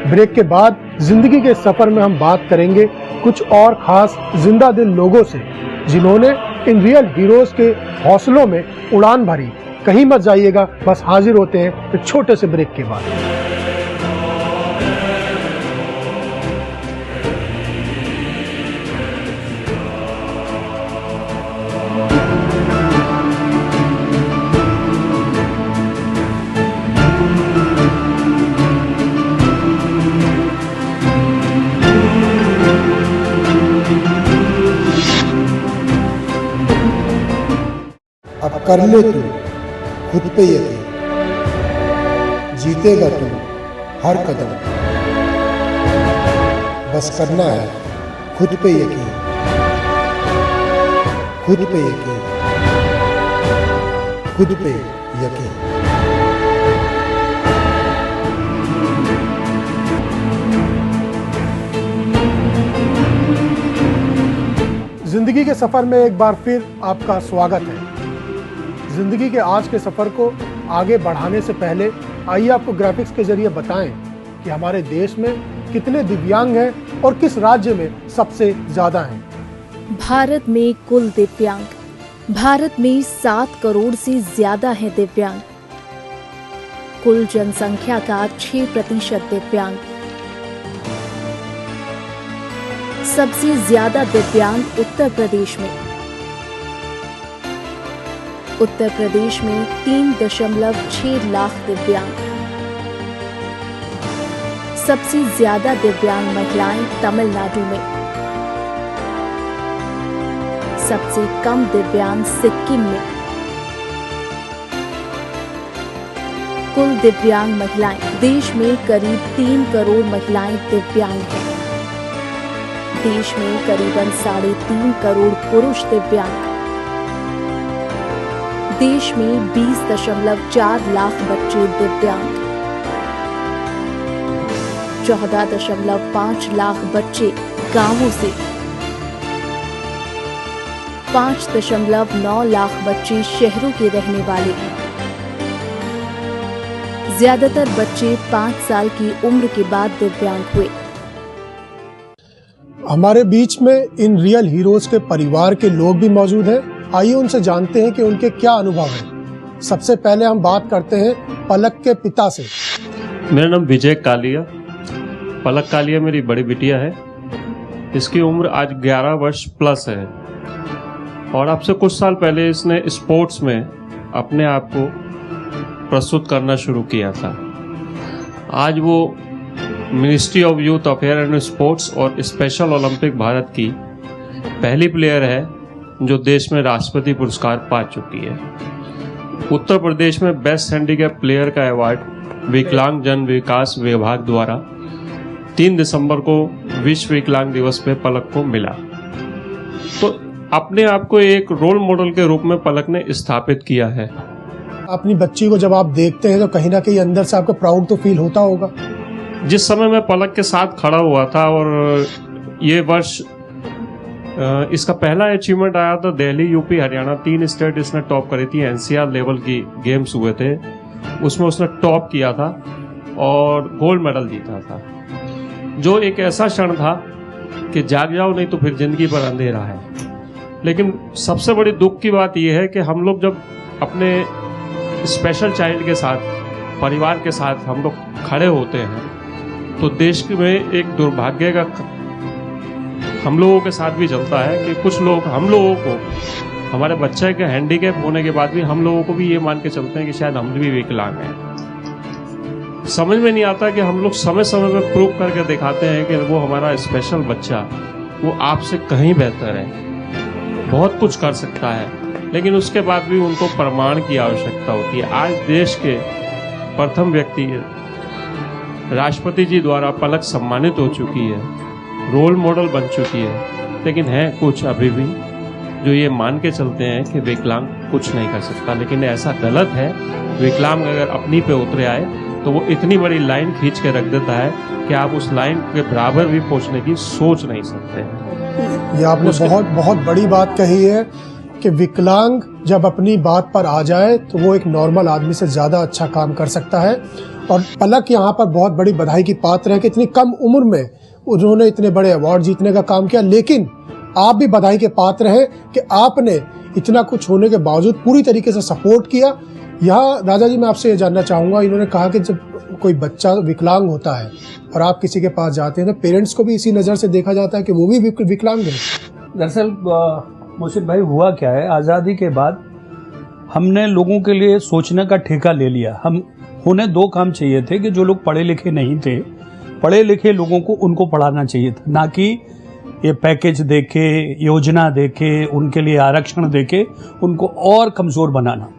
ब्रेक के बाद जिंदगी के सफर में हम बात करेंगे कुछ और खास जिंदा दिल लोगों से, जिन्होंने इन रियल हीरोज के हौसलों में उड़ान भरी। कहीं मत जाइएगा, बस हाजिर होते हैं एक छोटे से ब्रेक के बाद। अब कर ले तू खुद पे यकीन, जीतेगा तू हर कदम, बस करना है खुद पे यकीन, खुद पे यकीन, खुद पे यकीन। जिंदगी के सफर में एक बार फिर आपका स्वागत है। जिंदगी के आज के सफर को आगे बढ़ाने से पहले आइए आपको ग्राफिक्स के जरिए बताएं कि हमारे देश में कितने दिव्यांग हैं और किस राज्य में सबसे ज्यादा हैं। भारत में कुल दिव्यांग, भारत में 7 करोड़ से ज्यादा है दिव्यांग। कुल जनसंख्या का 6% दिव्यांग। सबसे ज्यादा दिव्यांग उत्तर प्रदेश में। उत्तर प्रदेश में 3.6 लाख दिव्यांग। सबसे ज्यादा दिव्यांग महिलाएं तमिलनाडु में। सबसे कम दिव्यांग सिक्किम में। कुल दिव्यांग महिलाएं, देश में करीब 3 करोड़ महिलाएं दिव्यांग हैं। देश में करीबन 3.5 करोड़ पुरुष दिव्यांग। देश में 20.4 लाख बच्चे दिव्यांग। 14.5 लाख बच्चे गांवों से। 5.9 लाख बच्चे शहरों के रहने वाले हैं। ज्यादातर बच्चे 5 साल की उम्र के बाद दिव्यांग हुए। हमारे बीच में इन रियल हीरोज के परिवार के लोग भी मौजूद हैं। आइए उनसे जानते हैं कि उनके क्या अनुभव हैं। सबसे पहले हम बात करते हैं पलक के पिता से। मेरा नाम विजय कालिया। पलक कालिया मेरी बड़ी बिटिया है। इसकी उम्र आज 11 वर्ष प्लस है और अब से कुछ साल पहले इसने स्पोर्ट्स में अपने आप को प्रस्तुत करना शुरू किया था। आज वो ministry of youth affair and sports और स्पेशल ओलंपिक भारत की पहली प्लेयर है जो देश में राष्ट्रपति पुरस्कार पा चुकी है। उत्तर प्रदेश में बेस्ट हैंडीकैप प्लेयर का अवार्ड विकलांग जन विकास विभाग द्वारा 3 दिसंबर को विश्व विकलांग दिवस पे पलक को मिला। तो अपने आप को एक रोल मॉडल के रूप में पलक ने स्थापित किया है। अपनी बच्ची को जब आप देखते हैं तो कहीं ना कहीं अंदर से आपको प्राउड तो फील होता होगा। जिस समय मैं पलक के साथ खड़ा हुआ था और ये वर्ष इसका पहला अचीवमेंट आया था, दिल्ली, यूपी, हरियाणा 3 स्टेट इसने टॉप करी थी। एनसीआर लेवल की गेम्स हुए थे, उसमें उसने टॉप किया था और गोल्ड मेडल जीता था, जो एक ऐसा क्षण था कि जाग जाओ नहीं तो फिर जिंदगी पर अंधेरा है। लेकिन सबसे बड़ी दुख की बात यह है कि हम लोग जब अपने स्पेशल चाइल्ड के साथ, परिवार के साथ हम लोग खड़े होते हैं तो देश में एक दुर्भाग्य का हम लोगों के साथ भी चलता है कि कुछ लोग हम लोगों को, हमारे बच्चे के हैंडीकैप होने के बाद भी हम लोगों को भी ये मान के चलते हैं कि शायद हम भी विकलांग हैं। समझ में नहीं आता कि हम लोग समय समय पर प्रूव करके दिखाते हैं कि वो हमारा स्पेशल बच्चा वो आपसे कहीं बेहतर है, बहुत कुछ कर सकता है, लेकिन उसके बाद भी उनको प्रमाण की आवश्यकता होती है। आज देश के प्रथम व्यक्ति राष्ट्रपति जी द्वारा पलक सम्मानित हो चुकी है, रोल मॉडल बन चुकी है, लेकिन है कुछ अभी भी जो ये मान के चलते हैं कि विकलांग कुछ नहीं कर सकता। लेकिन ऐसा गलत है। विकलांग अगर अपनी पे उतरे आए तो वो इतनी बड़ी लाइन खींच के रख देता है कि आप उस लाइन के बराबर भी पहुंचने की सोच नहीं सकते हैं। ये आपने बहुत बड़ी बात कही है कि विकलांग जब अपनी बात पर आ जाए तो वो एक नॉर्मल आदमी से ज़्यादा अच्छा काम कर सकता है। और पलक यहाँ पर बहुत बड़ी बधाई की पात्र है कि इतनी कम उम्र में उन्होंने इतने बड़े अवार्ड जीतने का काम किया। लेकिन आप भी बधाई के पात्र हैं कि आपने इतना कुछ होने के बावजूद पूरी तरीके से सपोर्ट किया। यहाँ राजा जी मैं आपसे ये जानना चाहूँगा, इन्होंने कहा कि जब कोई बच्चा विकलांग होता है और आप किसी के पास जाते हैं तो पेरेंट्स को भी इसी नज़र से देखा जाता है कि वो भी विकलांग है। दरअसल मोहसिन भाई हुआ क्या है, आज़ादी के बाद हमने लोगों के लिए सोचने का ठेका ले लिया। हम होने दो काम चाहिए थे कि जो लोग पढ़े लिखे नहीं थे, पढ़े लिखे लोगों को उनको पढ़ाना चाहिए था, ना कि ये पैकेज देके, योजना देके, उनके लिए आरक्षण देके उनको और कमज़ोर बनाना।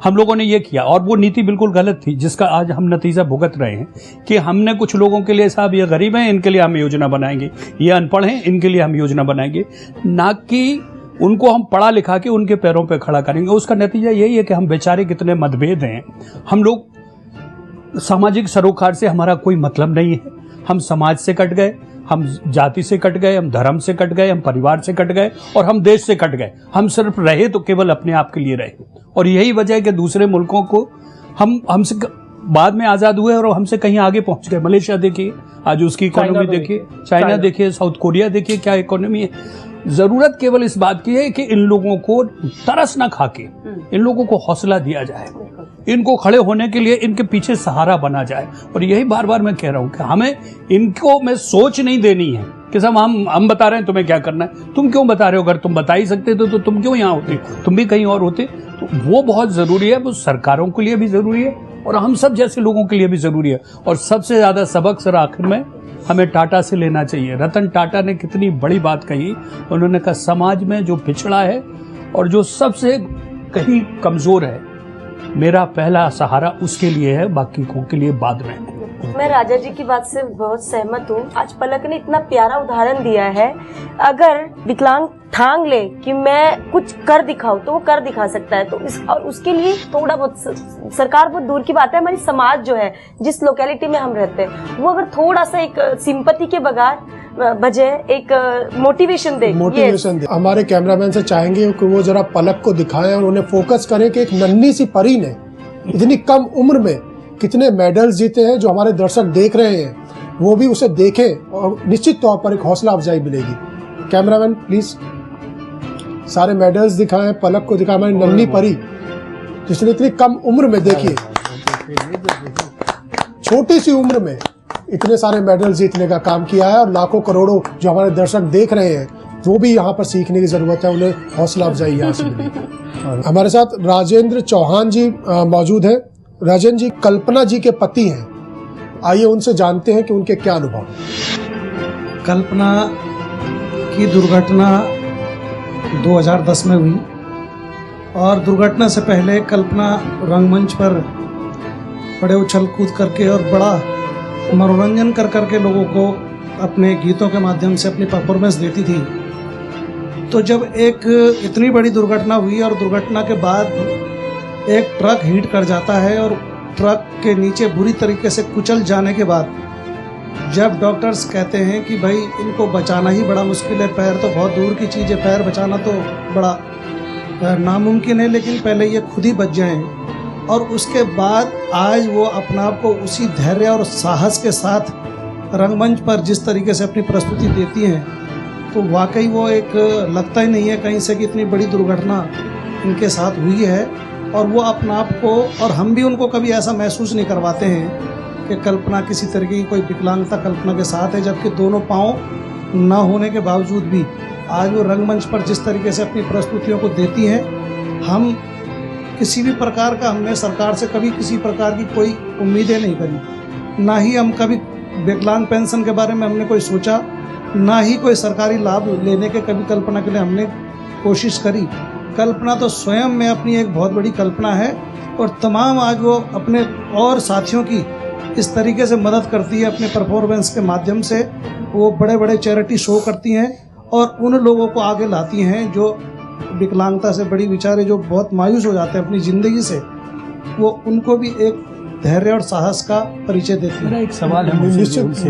हम लोगों ने ये किया और वो नीति बिल्कुल गलत थी, जिसका आज हम नतीजा भुगत रहे हैं कि हमने कुछ लोगों के लिए, साहब ये गरीब हैं इनके लिए हम योजना बनाएंगे, ये अनपढ़ हैं इनके लिए हम योजना बनाएंगे, ना कि उनको हम पढ़ा लिखा के उनके पैरों पे खड़ा करेंगे। उसका नतीजा यही है कि हम बेचारे कितने मतभेद हैं। हम लोग सामाजिक सरोकार से हमारा कोई मतलब नहीं है। हम समाज से कट गए, हम जाति से कट गए, हम धर्म से कट गए, हम परिवार से कट गए और हम देश से कट गए। हम सिर्फ रहे तो केवल अपने आप के लिए रहे। और यही वजह है कि दूसरे मुल्कों को हमसे बाद में आज़ाद हुए और हमसे कहीं आगे पहुंच गए। मलेशिया देखिए, आज उसकी इकोनॉमी देखिए, चाइना देखिए, साउथ कोरिया देखिए, क्या इकोनॉमी है। जरूरत केवल इस बात की है कि इन लोगों को तरस ना खाके इन लोगों को हौसला दिया जाए, इनको खड़े होने के लिए इनके पीछे सहारा बना जाए। और यही बार बार मैं कह रहा हूं कि हमें इनको में सोच नहीं देनी है कि सब हम बता रहे हैं तुम्हें क्या करना है। तुम क्यों बता रहे हो? अगर तुम बता ही सकते थे तो तुम क्यों यहाँ होते? तुम भी कहीं और होते। तो वो बहुत जरूरी है, वो सरकारों के लिए भी जरूरी है और हम सब जैसे लोगों के लिए भी जरूरी है। और सबसे ज्यादा सबक सर आखिर में हमें टाटा से लेना चाहिए। रतन टाटा ने कितनी बड़ी बात कही। उन्होंने कहा समाज में जो पिछड़ा है और जो सबसे कहीं कमजोर है, मेरा पहला सहारा उसके लिए है, बाकी के लिए बाद में। मैं राजा जी की बात से बहुत सहमत हूँ। आज पलक ने इतना प्यारा उदाहरण दिया है। अगर विकलांग ठांग ले कि मैं कुछ कर दिखाऊं तो वो कर दिखा सकता है। तो और उसके लिए थोड़ा बहुत सरकार बहुत दूर की बात है, हमारी समाज जो है, जिस लोकेलिटी में हम रहते हैं, वो अगर थोड़ा सा एक सिंपैथी के बजाय एक मोटिवेशन दे। हमारे कैमरामैन से चाहेंगे कि वो जरा पलक को दिखाएं और उन्हें फोकस करें कि एक नन्ही सी परी ने इतनी कम उम्र में कितने मेडल्स जीते हैं। जो हमारे दर्शक देख रहे हैं वो भी उसे देखें और निश्चित तौर पर एक हौसला अफजाई मिलेगी। कैमरामैन प्लीज सारे मेडल्स दिखाएं, पलक को दिखाएं, हमारी नन्ही परी जिसने इतनी कम उम्र में, देखिए छोटी सी उम्र में इतने सारे मेडल जीतने का काम किया है। और लाखों करोड़ों जो हमारे दर्शक देख रहे हैं वो भी यहाँ पर सीखने की जरूरत है, उन्हें हौसला अफजाई यहाँ से मिलेगी। हमारे साथ राजेंद्र चौहान जी मौजूद हैं। राजेंद्र जी कल्पना जी के पति हैं, आइए उनसे जानते हैं कि उनके क्या अनुभव। कल्पना की दुर्घटना 2010 में हुई और दुर्घटना से पहले कल्पना रंगमंच पर बड़े उछल कूद करके और बड़ा मनोरंजन कर करके लोगों को अपने गीतों के माध्यम से अपनी परफॉर्मेंस देती थी। तो जब एक इतनी बड़ी दुर्घटना हुई और दुर्घटना के बाद एक ट्रक हिट कर जाता है और ट्रक के नीचे बुरी तरीके से कुचल जाने के बाद जब डॉक्टर्स कहते हैं कि भाई इनको बचाना ही बड़ा मुश्किल है, पैर तो बहुत दूर की चीज़ है, पैर बचाना तो बड़ा नामुमकिन है, लेकिन पहले ये खुद ही बच जाएं, और उसके बाद आज वो अपने आप को उसी धैर्य और साहस के साथ रंगमंच पर जिस तरीके से अपनी प्रस्तुति देती हैं, तो वाकई वो एक लगता ही नहीं है कहीं से कि इतनी बड़ी दुर्घटना इनके साथ हुई है। और वो अपने आप को, और हम भी उनको कभी ऐसा महसूस नहीं करवाते हैं कि कल्पना किसी तरीके की कोई विकलांगता कल्पना के साथ है, जबकि दोनों पाँव ना होने के बावजूद भी आज वो रंगमंच पर जिस तरीके से अपनी प्रस्तुतियों को देती हैं, हम किसी भी प्रकार का, हमने सरकार से कभी किसी प्रकार की कोई उम्मीदें नहीं करी, ना ही हम कभी विकलांग पेंशन के बारे में हमने कोई सोचा, ना ही कोई सरकारी लाभ लेने के कभी कल्पना के लिए हमने कोशिश करी। कल्पना तो स्वयं में अपनी एक बहुत बड़ी कल्पना है और तमाम आज वो अपने और साथियों की इस तरीके से मदद करती है अपने परफॉर्मेंस के माध्यम से। वो बड़े बड़े चैरिटी शो करती हैं और उन लोगों को आगे लाती हैं जो विकलांगता से बड़ी बेचारे जो बहुत मायूस हो जाते हैं अपनी ज़िंदगी से, वो उनको भी एक धैर्य और साहस का परिचय देती है। एक सवाल है निश्चित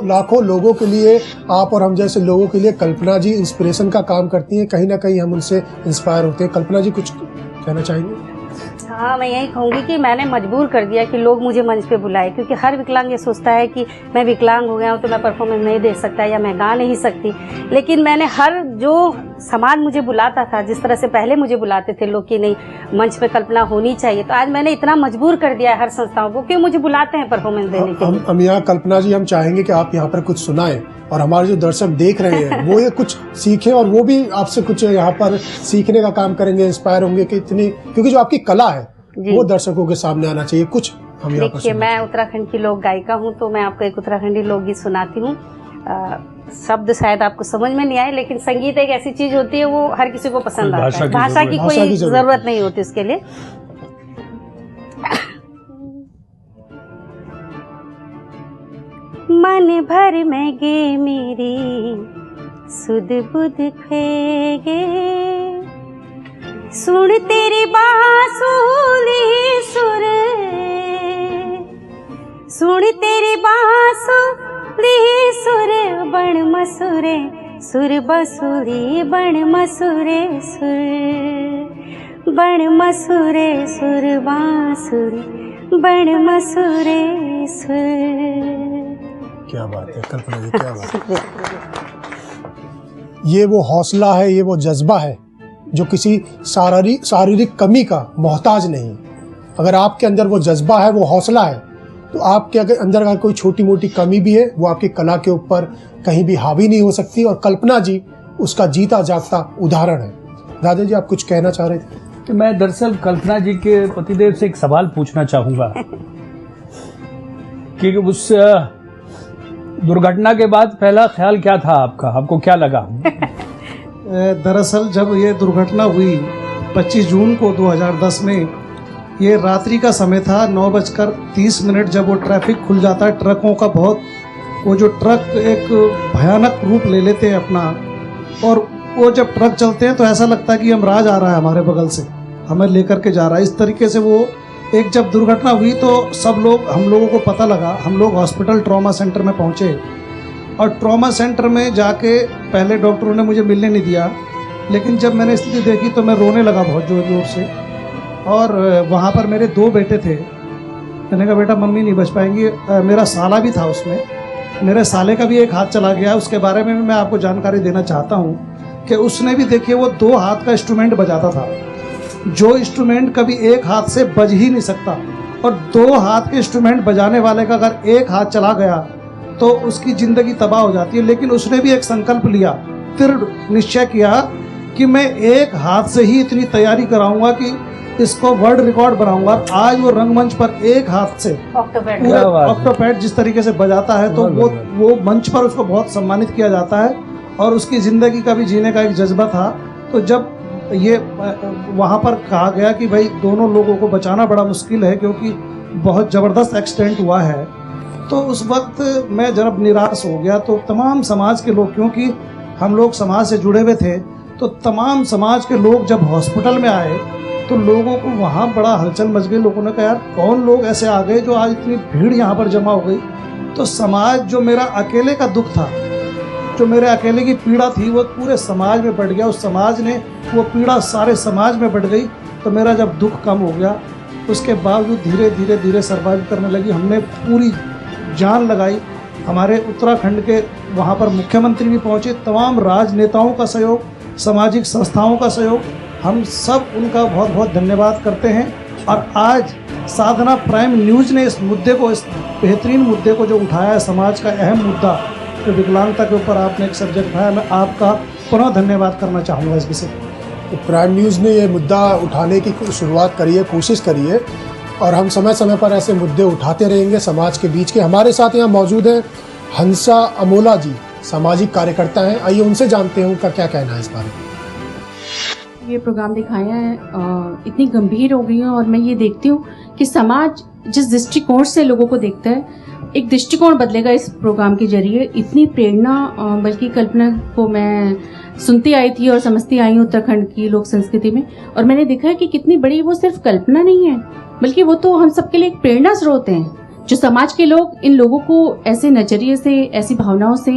लाखों लोगों के लिए, आप और हम जैसे लोगों के लिए कल्पना जी इंस्पिरेशन का काम करती हैं। कहीं ना कहीं हम उनसे इंस्पायर होते हैं। कल्पना जी कुछ कहना चाहेंगे? हाँ, मैं यही कहूँगी कि मैंने मजबूर कर दिया कि लोग मुझे मंच पे बुलाए, क्योंकि हर विकलांग ये सोचता है कि मैं विकलांग हो गया हूँ तो मैं परफॉर्मेंस नहीं दे सकता या मैं गा नहीं सकती। लेकिन मैंने हर जो समाज मुझे बुलाता था, जिस तरह से पहले मुझे बुलाते थे लोग कि नहीं मंच पे कल्पना होनी चाहिए, तो आज मैंने इतना मजबूर कर दिया है हर संस्थाओं को कि मुझे बुलाते हैं परफॉर्मेंस देने के लिए। हम यहाँ कल्पना जी हम चाहेंगे कि आप यहाँ पर कुछ सुनाएं और हमारे जो दर्शक देख रहे हैं वो ये कुछ सीखें और वो भी आपसे कुछ यहाँ पर सीखने का काम करेंगे, इंस्पायर होंगे कि इतनी, क्योंकि जो आपकी कला है वो दर्शकों के सामने आना चाहिए। कुछ हम यहाँ पर देखिए, मैं उत्तराखंड की लोक गायिका हूँ, तो मैं आपको एक उत्तराखंडी लोकगीत सुनाती हूँ। शब्द शायद आपको समझ में नहीं आए, लेकिन संगीत एक ऐसी चीज होती है वो हर किसी को पसंद आता है। भाषा की कोई जरूरत नहीं होती उसके लिए। मन भर में गे मेरी सुध बुध खेगे, सुन तेरी बांसुरी सुर, सुन तेरी बांसुरी सुर, बण मसूरे सुर बंसुरी, बण मसूरे सुर, बण मसूरे सुर बांसुरी, बण मसूरे सुर। क्या बात है कल्पना जी, क्या बात है। ये वो हौसला है, ये वो जज्बा है जो किसी शारीरिक कमी का मोहताज नहीं। अगर आपके अंदर वो जज्बा है, वो हौसला है, तो आपके अंदर अगर कोई छोटी मोटी कमी भी है वो आपकी कला के ऊपर कहीं भी हावी नहीं हो सकती। और कल्पना जी उसका जीता जागता उदाहरण है। दादा जी आप कुछ कहना चाह रहे थे? तो मैं दरअसल कल्पना जी के पतिदेव से एक सवाल पूछना चाहूंगा कि उस दुर्घटना के बाद पहला ख्याल क्या था आपका, आपको क्या लगा? दरअसल जब ये दुर्घटना हुई 25 जून को 2010 में, ये रात्रि का समय था, 9:30 जब वो ट्रैफिक खुल जाता है ट्रकों का, बहुत वो जो ट्रक एक भयानक रूप ले लेते हैं अपना, और वो जब ट्रक चलते हैं तो ऐसा लगता है कि यमराज आ रहा है हमारे बगल से, हमें लेकर के जा रहा है। इस तरीके से वो एक जब दुर्घटना हुई तो सब लोग, हम लोगों को पता लगा, हम लोग हॉस्पिटल ट्रॉमा सेंटर में पहुँचे और ट्रॉमा सेंटर में जाके पहले डॉक्टरों ने मुझे मिलने नहीं दिया, लेकिन जब मैंने स्थिति देखी तो मैं रोने लगा बहुत जोर जोर से। और वहाँ पर मेरे 2 बेटे थे। मैंने कहा बेटा मम्मी नहीं बच पाएंगी। मेरा साला भी था उसमें, मेरे साले का भी एक हाथ चला गया। उसके बारे में भी मैं आपको जानकारी देना चाहता हूँ कि उसने भी, देखिए, वो 2 हाथ का इंस्ट्रूमेंट बजाता था, जो इंस्ट्रूमेंट कभी एक हाथ से बज ही नहीं सकता। और 2 हाथ के इंस्ट्रूमेंट बजाने वाले का अगर एक हाथ चला गया तो उसकी ज़िंदगी तबाह हो जाती है। लेकिन उसने भी एक संकल्प लिया, दृढ़ निश्चय किया कि मैं एक हाथ से ही इतनी तैयारी कराऊंगा कि इसको वर्ल्ड रिकॉर्ड बनाऊंगा। आज वो रंगमंच पर एक हाथ से ऑक्टोपैड जिस तरीके से बजाता है, तो वो मंच पर उसको बहुत सम्मानित किया जाता है और उसकी ज़िंदगी का भी जीने का एक जज्बा था। तो जब ये वहाँ पर कहा गया कि भाई दोनों लोगों को बचाना बड़ा मुश्किल है क्योंकि बहुत ज़बरदस्त एक्सीडेंट हुआ है, तो उस वक्त मैं जब निराश हो गया तो तमाम समाज के लोग, क्योंकि हम लोग समाज से जुड़े हुए थे, तो तमाम समाज के लोग जब हॉस्पिटल में आए तो लोगों को वहाँ बड़ा हलचल मच गई। लोगों ने कहा यार कौन लोग ऐसे आ गए जो आज इतनी भीड़ यहाँ पर जमा हो गई। तो समाज, जो मेरा अकेले का दुख था, जो मेरे अकेले की पीड़ा थी, वो पूरे समाज में बढ़ गया। उस समाज ने वो पीड़ा सारे समाज में बढ़ गई। तो मेरा जब दुख कम हो गया, उसके बावजूद धीरे धीरे धीरे सर्वाइव करने लगी। हमने पूरी जान लगाई। हमारे उत्तराखंड के वहाँ पर मुख्यमंत्री भी पहुँचे, तमाम राजनेताओं का सहयोग, सामाजिक संस्थाओं का सहयोग, हम सब उनका बहुत बहुत धन्यवाद करते हैं। और आज साधना प्राइम न्यूज़ ने इस मुद्दे को, इस बेहतरीन मुद्दे को जो उठाया है, समाज का अहम मुद्दा, तो विकलांगता के ऊपर आपने एक सब्जेक्ट उठाया, मैं आपका पुनः धन्यवाद करना चाहूँगा इस विषय पर। तो प्राइम न्यूज़ ने ये मुद्दा उठाने की शुरुआत करी है, कोशिश करी है, और हम समय समय पर ऐसे मुद्दे उठाते रहेंगे समाज के बीच के। हमारे साथ यहाँ मौजूद हैं हंसा अमोला जी, सामाजिक कार्यकर्ता हैं। आइए उनसे जानते हैं उनका क्या कहना है इस बारे में। ये प्रोग्राम दिखाया है, इतनी गंभीर हो गई हूँ और मैं ये देखती हूँ कि समाज जिस दृष्टिकोण से लोगों को देखता है, एक दृष्टिकोण बदलेगा इस प्रोग्राम के जरिए। इतनी प्रेरणा बल्कि कल्पना को मैं सुनती आई थी और समझती आई हूँ उत्तराखंड की लोक संस्कृति में, और मैंने देखा है कि कितनी बड़ी वो सिर्फ कल्पना नहीं है, बल्कि वो तो हम सबके लिए एक प्रेरणा स्रोत हैं। जो समाज के लोग इन लोगों को ऐसे नजरिए से, ऐसी भावनाओं से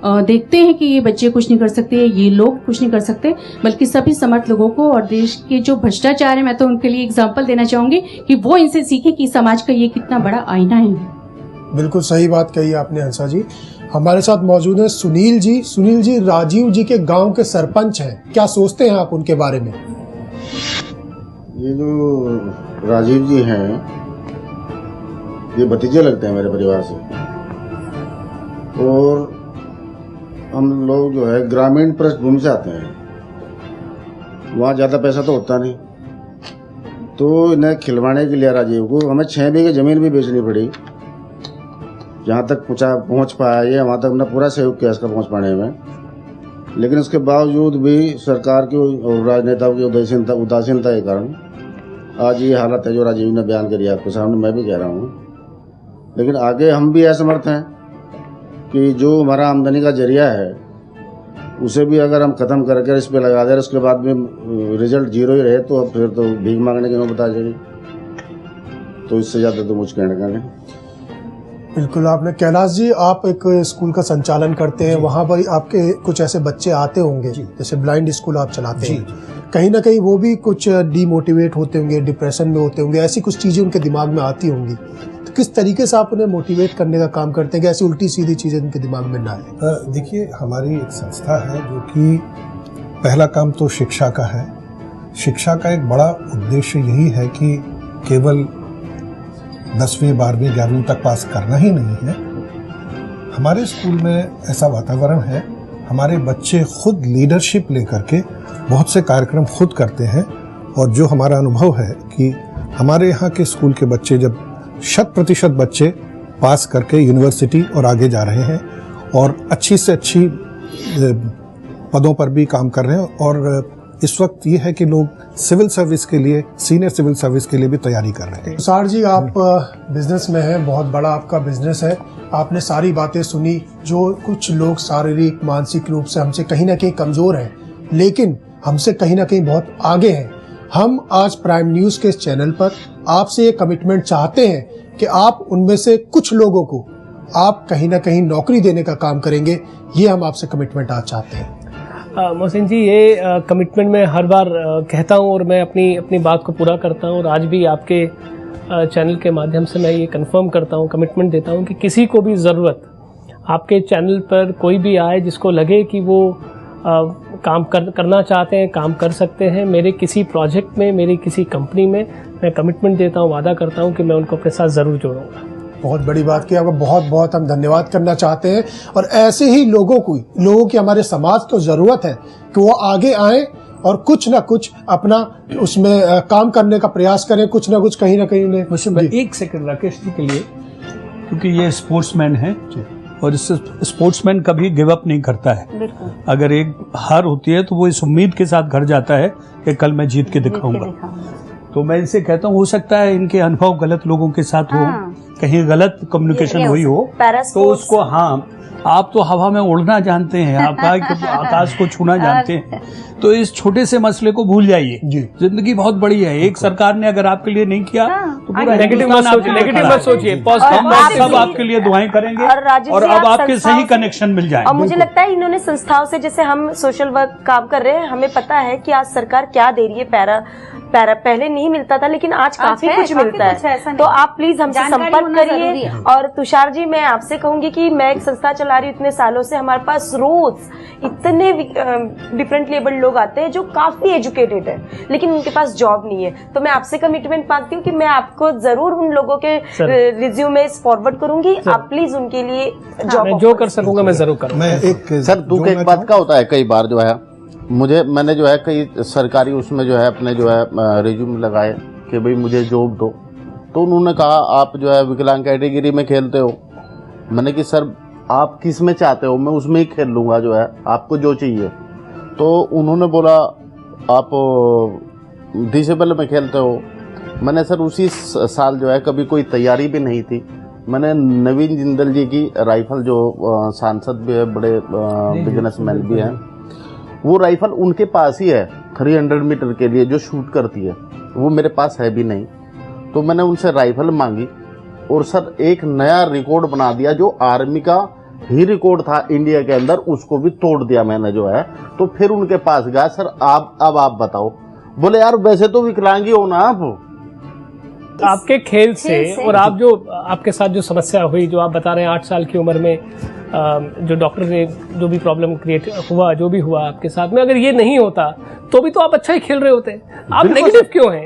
देखते हैं कि ये बच्चे कुछ नहीं कर सकते, ये लोग कुछ नहीं कर सकते, बल्कि सभी समर्थ लोगों को और देश के जो भ्रष्टाचार है, मैं तो उनके लिए एग्जाम्पल देना चाहूंगी कि वो इनसे सीखे कि समाज का ये कितना बड़ा आईना है। बिल्कुल सही बात कही आपने हंसा जी। हमारे साथ मौजूद है सुनील जी। सुनील जी राजीव जी के गांव के सरपंच हैं, क्या सोचते हैं आप उनके बारे में? ये जो राजीव जी हैं, ये भतीजे लगते हैं मेरे परिवार से, और हम लोग जो है ग्रामीण पृष्ठभूमि से आते हैं, वहाँ ज़्यादा पैसा तो होता नहीं, तो इन्हें खिलवाने के लिए राजीव को हमें 6 बीघे ज़मीन भी बेचनी पड़ी। जहाँ तक पहुँच पाया ये, वहाँ तक हमने पूरा सहयोग किया इसका पहुँच पाने में, लेकिन उसके बावजूद भी सरकार की और राजनेताओं की उदासीनता के कारण आज ये हालत है जो राजीव ने बयान करी आपके सामने, मैं भी कह रहा हूँ। लेकिन आगे हम भी असमर्थ हैं कि जो हमारा आमदनी का जरिया है उसे भी अगर हम ख़त्म करके इस पे लगा दें, उसके बाद में रिजल्ट जीरो ही रहे, तो अब फिर तो भीख मांगने की नौबत आ जाएगी। तो इससे ज़्यादा तो मुझ कहने का नहीं। बिल्कुल। आपने कैलाश जी, आप एक स्कूल का संचालन करते हैं, वहाँ पर आपके कुछ ऐसे बच्चे आते होंगे, जैसे ब्लाइंड स्कूल आप चलाते हैं, कहीं ना कहीं वो भी कुछ डीमोटिवेट होते होंगे, डिप्रेशन में होते होंगे, ऐसी कुछ चीज़ें उनके दिमाग में आती होंगी, तो किस तरीके से आप उन्हें मोटिवेट करने का काम करते हैं कि ऐसी उल्टी सीधी चीज़ें उनके दिमाग में ना आए? देखिए, हमारी एक संस्था है जो कि पहला काम तो शिक्षा का है। शिक्षा का एक बड़ा उद्देश्य यही है कि केवल 10वीं 12वीं 11वीं तक पास करना ही नहीं है। हमारे स्कूल में ऐसा वातावरण है, हमारे बच्चे खुद लीडरशिप लेकर के बहुत से कार्यक्रम खुद करते हैं, और जो हमारा अनुभव है कि हमारे यहाँ के स्कूल के बच्चे जब 100% बच्चे पास करके यूनिवर्सिटी और आगे जा रहे हैं और अच्छी से अच्छी पदों पर भी काम कर रहे हैं, और इस वक्त ये है कि लोग सिविल सर्विस के लिए, सीनियर सिविल सर्विस के लिए भी तैयारी कर रहे हैं। तुषार जी, आप बिजनेस में हैं, बहुत बड़ा आपका बिजनेस है, आपने सारी बातें सुनी। जो कुछ लोग शारीरिक मानसिक रूप से हमसे कहीं ना कहीं कमजोर हैं, लेकिन हमसे कहीं ना कहीं बहुत आगे हैं, हम आज प्राइम न्यूज के इस चैनल पर आपसे ये कमिटमेंट चाहते हैं कि आप उनमें से कुछ लोगों को आप कहीं ना कहीं नौकरी देने का काम करेंगे। ये हम आपसे कमिटमेंट आज चाहते हैं। मोहसिन जी, ये कमिटमेंट मैं हर बार कहता हूँ और मैं अपनी बात को पूरा करता हूँ, और आज भी आपके चैनल के माध्यम से मैं ये कंफर्म करता हूँ, कमिटमेंट देता हूँ कि किसी को भी ज़रूरत आपके चैनल पर कोई भी आए जिसको लगे कि वो काम करना चाहते हैं, काम कर सकते हैं मेरे किसी प्रोजेक्ट में, मेरी किसी कंपनी में, मैं कमिटमेंट देता हूँ, वादा करता हूँ कि मैं उनको अपने साथ ज़रूर जोड़ूंगा। बहुत बड़ी बात की, आपका बहुत बहुत हम धन्यवाद करना चाहते हैं। और ऐसे ही लोगों की हमारे समाज को ज़रूरत है कि वो आगे आएँ और कुछ ना कुछ अपना उसमें काम करने का प्रयास करें, कुछ ना कुछ कहीं ना कहीं। एक सेकंड राकेश जी के लिए, क्योंकि ये स्पोर्ट्समैन है और इससे स्पोर्ट्समैन कभी गिव अप नहीं करता है। अगर एक हार होती है तो वो इस उम्मीद के साथ घर जाता है कि कल मैं जीत के दिखाऊंगा। तो मैं इनसे कहता हूँ, हो सकता है इनके अनुभव गलत लोगों के साथ हो, कहीं गलत कम्युनिकेशन हुई हो, तो उसको, हाँ, आप तो हवा में उड़ना जानते हैं, आप आकाश को छूना जानते हैं, तो इस छोटे से मसले को भूल जाइए। जिंदगी बहुत बड़ी है, एक सरकार ने अगर आपके लिए नहीं किया तो पूरा नेगेटिव मत सोचिए, हम सब आपके लिए दुआएं करेंगे और अब आपके सही कनेक्शन मिल जाए। और मुझे लगता है इन्होंने संस्थाओं से, जैसे हम सोशल वर्क काम कर रहे हैं, हमें पता है कि आज सरकार क्या दे रही है। पैरा पहले नहीं मिलता था, लेकिन आज काफी कुछ मिलता है। तो आप प्लीज हमसे संपर्क करिए। और तुषार जी, मैं आपसे कहूंगी कि मैं एक संस्था चला रही हूँ इतने सालों से, हमारे पास रोज इतने डिफरेंट लेवल लोग आते हैं जो काफी एजुकेटेड है, लेकिन उनके पास जॉब नहीं है। तो मैं आपसे कमिटमेंट मांगती हूँ कि मैं आपको जरूर उन लोगों के रिज्यूमे फॉरवर्ड करूंगी, आप प्लीज उनके लिए जॉब जो कर सकूंगा मैं जरूर करूंगा। सर, दुख एक बात का होता है, कई बार जो है मैंने जो है कई सरकारी उसमें जो है अपने जो है रिज्यूम लगाए कि भाई मुझे जॉब दो, तो उन्होंने कहा आप जो है विकलांग कैटेगरी में खेलते हो। मैंने कि सर आप किस में चाहते हो, मैं उसमें ही खेल लूँगा, जो है आपको जो चाहिए। तो उन्होंने बोला आप डिसेबल में खेलते हो, मैंने सर उसी साल जो है, कभी कोई तैयारी भी नहीं थी, मैंने नवीन जिंदल जी की राइफल, जो सांसद भी है, बड़े बिजनेसमैन भी हैं, वो राइफल उनके पास ही है 300 मीटर के लिए जो शूट करती है, वो मेरे पास है भी नहीं। तो मैंने उनसे राइफल मांगी और सर एक नया रिकॉर्ड बना दिया, जो आर्मी का ही रिकॉर्ड था इंडिया के अंदर, उसको भी तोड़ दिया मैंने जो है। तो फिर उनके पास गया, सर अब आप बताओ। बोले यार वैसे तो विकलांगी हो ना आपके खेल से और आप जो आपके साथ जो समस्या हुई, जो आप बता रहे हैं 8 साल की उम्र में जो डॉक्टर ने जो भी प्रॉब्लम क्रिएट हुआ, जो भी हुआ आपके साथ में, अगर ये नहीं होता तो भी तो आप अच्छा ही खेल रहे होते। आप नेगेटिव क्यों हैं?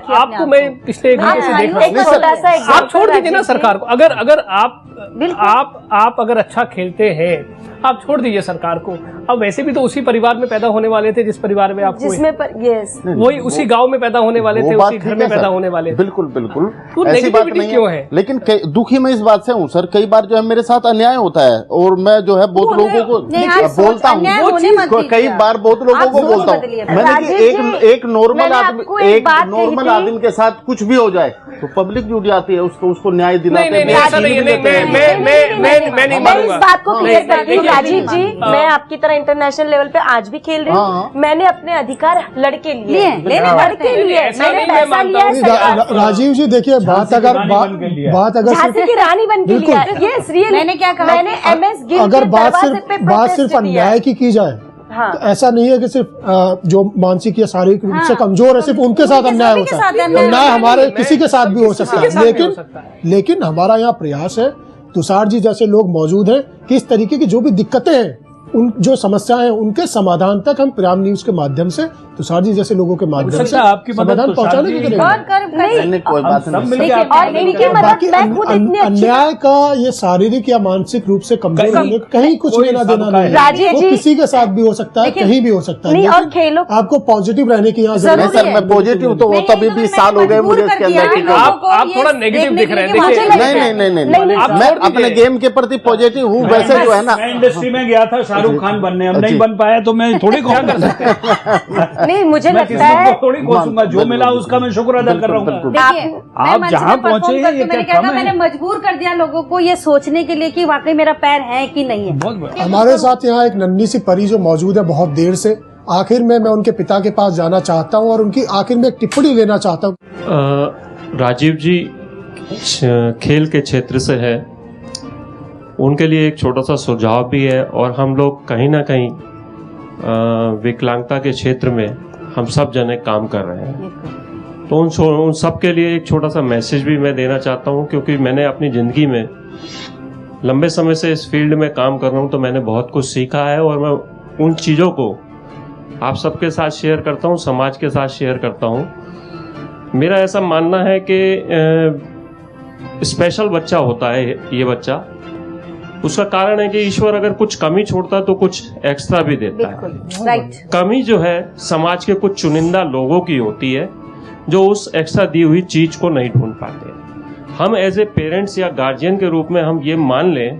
आपको मैं पिछले एक घंटे से देख रहा हूँ। आप छोड़ दीजिए ना सरकार को। अगर आप अगर अच्छा खेलते हैं, आप छोड़ दीजिए सरकार को। अब वैसे भी तो उसी परिवार में पैदा होने वाले थे जिस परिवार में आपको, वही उसी गांव में पैदा होने वाले थे, उसी घर में पैदा होने वाले। बिल्कुल बिल्कुल, तो ऐसी बात नहीं क्यों है? लेकिन दुखी मैं इस बात से हूँ सर, कई बार जो है मेरे साथ अन्याय होता है और मैं जो है बहुत लोगों को बोलता हूँ, कई बार बहुत लोगों को बोलता हूँ मैंने कि एक नॉर्मल आदमी के साथ कुछ भी हो जाए तो पब्लिक जुट जाती है, उसको न्याय दिलाते हैं। मैं नहीं मानूंगा। इस बात को क्लियर करती हूँ राजीव जी, मैं आपकी तरह इंटरनेशनल लेवल पे आज भी खेल रही हूँ। मैंने अपने अधिकार लड़के लिए, मैंने पैसा लिया। राजीव जी देखिए, बात अगर झांसी की रानी बन के लिया। यस रियल, मैंने क्या कहा, मैंने MS गिल अगर बात सिर्फ अन्याय की जाए, हाँ। तो ऐसा नहीं है कि सिर्फ जो मानसिक या शारीरिक रूप से कमजोर है सिर्फ उनके साथ अन्याय होता है। अन्याय हमारे किसी के साथ भी हो सकता है, लेकिन हमारा यहाँ प्रयास है, तुषार जी जैसे लोग मौजूद हैं कि इस तरीके की जो भी दिक्कतें हैं, उन जो समस्याएं हैं, उनके समाधान तक हम प्रियाम न्यूज के माध्यम से, तुषार जी जैसे लोगों के माध्यम से आपकी समाधान पहुंचाने की करेंगे। कोई बात नहीं, अन्याय का ये शारीरिक या मानसिक रूप से कमजोर होने कहीं कुछ लेना देना नहीं है। वो किसी के साथ भी हो सकता है, कहीं भी हो सकता है। और खेलो, आपको पॉजिटिव रहने की यहाँ जरूरत है। मैं पॉजिटिव तो वो तभी 20 साल हो गए मुझे इसके अंदर। आप थोड़ा नेगेटिव दिख रहे हैं। नहीं, मैं अपने गेम के प्रति पॉजिटिव हूँ। वैसे जो है ना, मैं इंडस्ट्री में गया था शाहरुख खान बनने, हम नहीं बन पाया तो मैं थोड़ी क्या कर सकते। नहीं, मुझे लगता है थोड़ी कोसूंगा, जो मिला उसका मैं शुक्र अदा कर रहा हूँ। आप जहाँ पहुँचे ये क्या कम है? मैंने मजबूर कर दिया लोगों को ये सोचने के लिए कि वाकई मेरा पैर है कि नहीं है। हमारे साथ यहाँ एक नन्ही सी परी जो मौजूद है बहुत देर से। आखिर में मैं उनके पिता के पास जाना चाहता हूँ और उनकी आखिर में एक टिप्पणी लेना चाहता हूँ। राजीव जी खेल के क्षेत्र से है, उनके लिए एक छोटा सा सुझाव भी है। और हम लोग कहीं ना कहीं विकलांगता के क्षेत्र में हम सब जने काम कर रहे हैं, तो उन सब के लिए एक छोटा सा मैसेज भी मैं देना चाहता हूं, क्योंकि मैंने अपनी ज़िंदगी में लंबे समय से इस फील्ड में काम कर रहा हूं, तो मैंने बहुत कुछ सीखा है और मैं उन चीज़ों को आप सबके साथ शेयर करता हूं, समाज के साथ शेयर करता हूं। मेरा ऐसा मानना है कि स्पेशल बच्चा होता है ये बच्चा, उसका कारण है कि ईश्वर अगर कुछ कमी छोड़ता है तो कुछ एक्स्ट्रा भी देता है। राइट। कमी जो है समाज के कुछ चुनिंदा लोगों की होती है जो उस एक्स्ट्रा दी हुई चीज को नहीं ढूंढ पाते। हम एज ए पेरेंट्स या गार्जियन के रूप में हम ये मान लें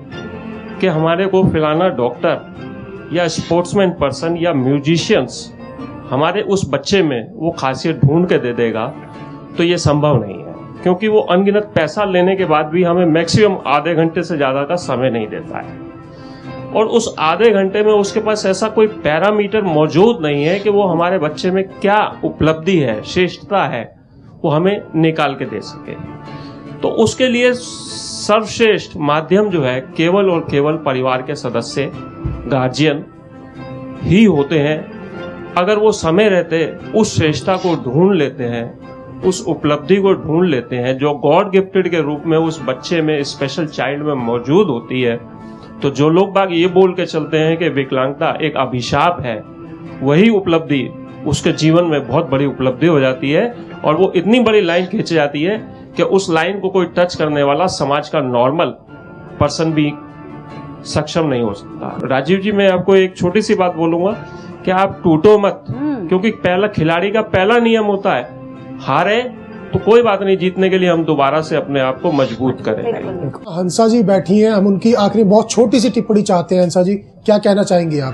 कि हमारे को फलाना डॉक्टर या स्पोर्ट्समैन पर्सन या म्यूजिशियंस हमारे उस बच्चे में वो खासियत ढूंढ के दे देगा, तो ये संभव नहीं है, क्योंकि वो अनगिनत पैसा लेने के बाद भी हमें मैक्सिमम आधे घंटे से ज़्यादा का समय नहीं देता है। और उस आधे घंटे में उसके पास ऐसा कोई पैरामीटर मौजूद नहीं है कि वो हमारे बच्चे में क्या उपलब्धि है, श्रेष्ठता है, वो हमें निकाल के दे सके। तो उसके लिए सर्वश्रेष्ठ माध्यम जो है केवल और केवल परिवार के सदस्य, गार्जियन ही होते हैं। अगर वो समय रहते उस श्रेष्ठता को ढूंढ लेते हैं, उस उपलब्धि को ढूंढ लेते हैं जो गॉड गिफ्टेड के रूप में उस बच्चे में, स्पेशल चाइल्ड में मौजूद होती है, तो जो लोग बाग ये बोल के चलते हैं कि विकलांगता एक अभिशाप है, वही उपलब्धि उसके जीवन में बहुत बड़ी उपलब्धि हो जाती है। और वो इतनी बड़ी लाइन खींच जाती है कि उस लाइन को कोई टच करने वाला समाज का नॉर्मल पर्सन भी सक्षम नहीं हो सकता। राजीव जी, मैं आपको एक छोटी सी बात बोलूंगा कि आप टूटो मत, क्योंकि पहला खिलाड़ी का पहला नियम होता है हारे तो कोई बात नहीं, जीतने के लिए हम दोबारा से अपने आप को मजबूत करेंगे। हंसा जी बैठी हैं, हम उनकी आखिरी बहुत छोटी सी टिप्पणी चाहते हैं। हंसा जी, क्या कहना चाहेंगे आप?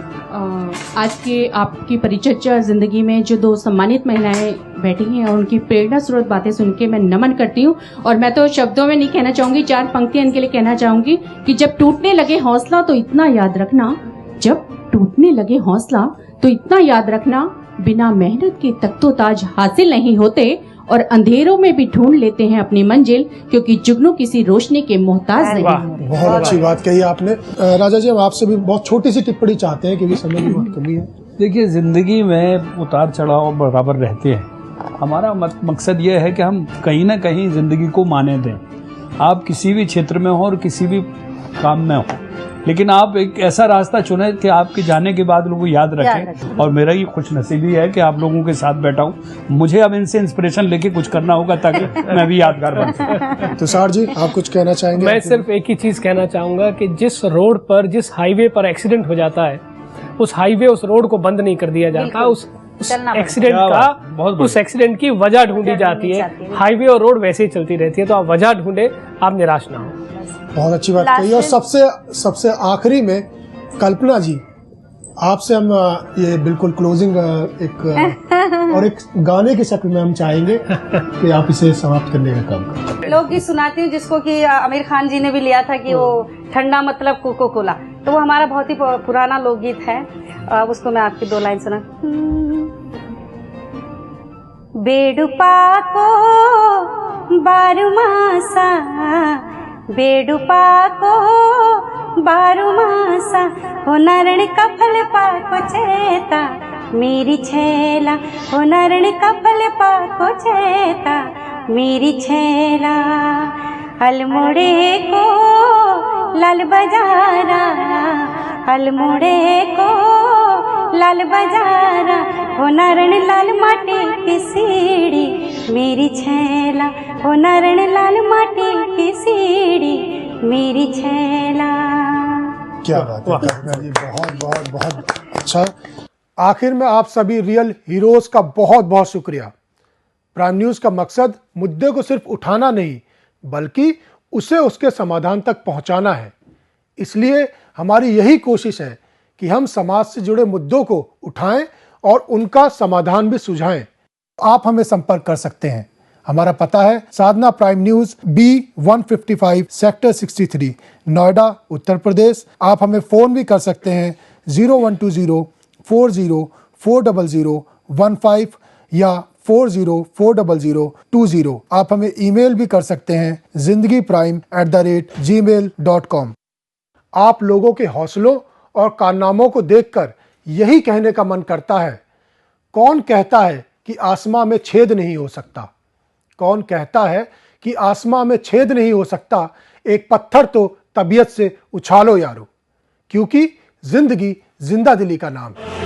आज के आपकी परिचर्चा जिंदगी में जो दो सम्मानित महिलाएं बैठी हैं और उनकी प्रेरणा स्रोत बातें सुन के मैं नमन करती हूँ। और मैं तो शब्दों में नहीं कहना चाहूंगी, 4 पंक्तियां इनके लिए कहना चाहूंगी कि जब टूटने लगे हौसला तो इतना याद रखना, जब टूटने लगे हौसला तो इतना याद रखना, बिना मेहनत के तख्तोताज हासिल नहीं होते और अंधेरों में भी ढूंढ लेते हैं अपनी मंजिल, क्योंकि जुगनू किसी रोशनी के मोहताज नहीं होते। बहुत अच्छी बात कही आपने। राजा जी, हम आपसे भी बहुत छोटी सी टिप्पणी चाहते हैं क्योंकि समय की बहुत कमी है। देखिए, जिंदगी में उतार चढ़ाव बराबर रहते हैं। हमारा मकसद ये है कि हम कहीं ना कहीं जिंदगी को माने दें। आप किसी भी क्षेत्र में हो और किसी भी काम में हो, लेकिन आप एक ऐसा रास्ता चुने कि आपके जाने के बाद लोगों को याद रखें। और मेरा ये खुशनसीबी है कि आप लोगों के साथ बैठा हूँ। मुझे अब इनसे इंस्पिरेशन लेके कुछ करना होगा ताकि मैं भी यादगार बन सकूं। तुषार जी, आप कुछ कहना चाहेंगे? मैं सिर्फ एक ही चीज कहना चाहूंगा कि जिस रोड पर, जिस हाईवे पर एक्सीडेंट हो जाता है, उस हाईवे, उस रोड को बंद नहीं कर दिया जाता। उस एक्सीडेंट का, उस एक्सीडेंट की वजह ढूंढी जाती है। हाईवे और रोड वैसे ही चलती रहती है, तो आप वजह ढूंढे, आप निराश ना हो। बहुत अच्छी बात कही। और सबसे आखिरी में कल्पना जी, आपसे हम ये बिल्कुल क्लोजिंग एक गाने की शक्ल में हम चाहेंगे कि आप इसे समाप्त करने का काम करें। लोकगीत सुनाती हूँ जिसको कि आमिर खान जी ने भी लिया था कि वो ठंडा मतलब कोको कोला, तो वो हमारा बहुत ही पुराना लोकगीत है। उसको मैं आपकी 2 लाइन सुना। बेडुपा को बारुमासा, बेडुपा को बारुमासा, हो नरण कफल पाको चेता मेरी छेला, हो नरण कफल पाको चेता मेरी छेला। अल्मोड़े को लाल बजारा, अल्मोड़े को लाल बजारा, हो नरण लाल माटी की सीढ़ी मेरी छेला, हो नरण लाल माटी की सीढ़ी मेरी छेला। क्या बात है कल्पना जी, बहुत बहुत बहुत अच्छा। आखिर में आप सभी रियल हीरोज का बहुत बहुत शुक्रिया। प्राइम न्यूज का मकसद मुद्दे को सिर्फ उठाना नहीं, बल्कि उसे उसके समाधान तक पहुंचाना है। इसलिए हमारी यही कोशिश है कि हम समाज से जुड़े मुद्दों को उठाएं और उनका समाधान भी सुझाएं। आप हमें संपर्क कर सकते हैं। हमारा पता है Sadhna prime news, B155 sector 63, Noida, Uttar Pradesh. आप हमें फोन भी कर सकते हैं 0120404015 या 40400020। आप हमें ईमेल भी कर सकते हैं zindagiprime@gmail.com। आप लोगों के हौसलों और कारनामों को देखकर यही कहने का मन करता है, कौन कहता है कि आसमां में छेद नहीं हो सकता? कौन कहता है कि आसमां में छेद नहीं हो सकता? एक पत्थर तो तबीयत से उछालो यारो, क्योंकि जिंदगी जिंदा दिली का नाम है।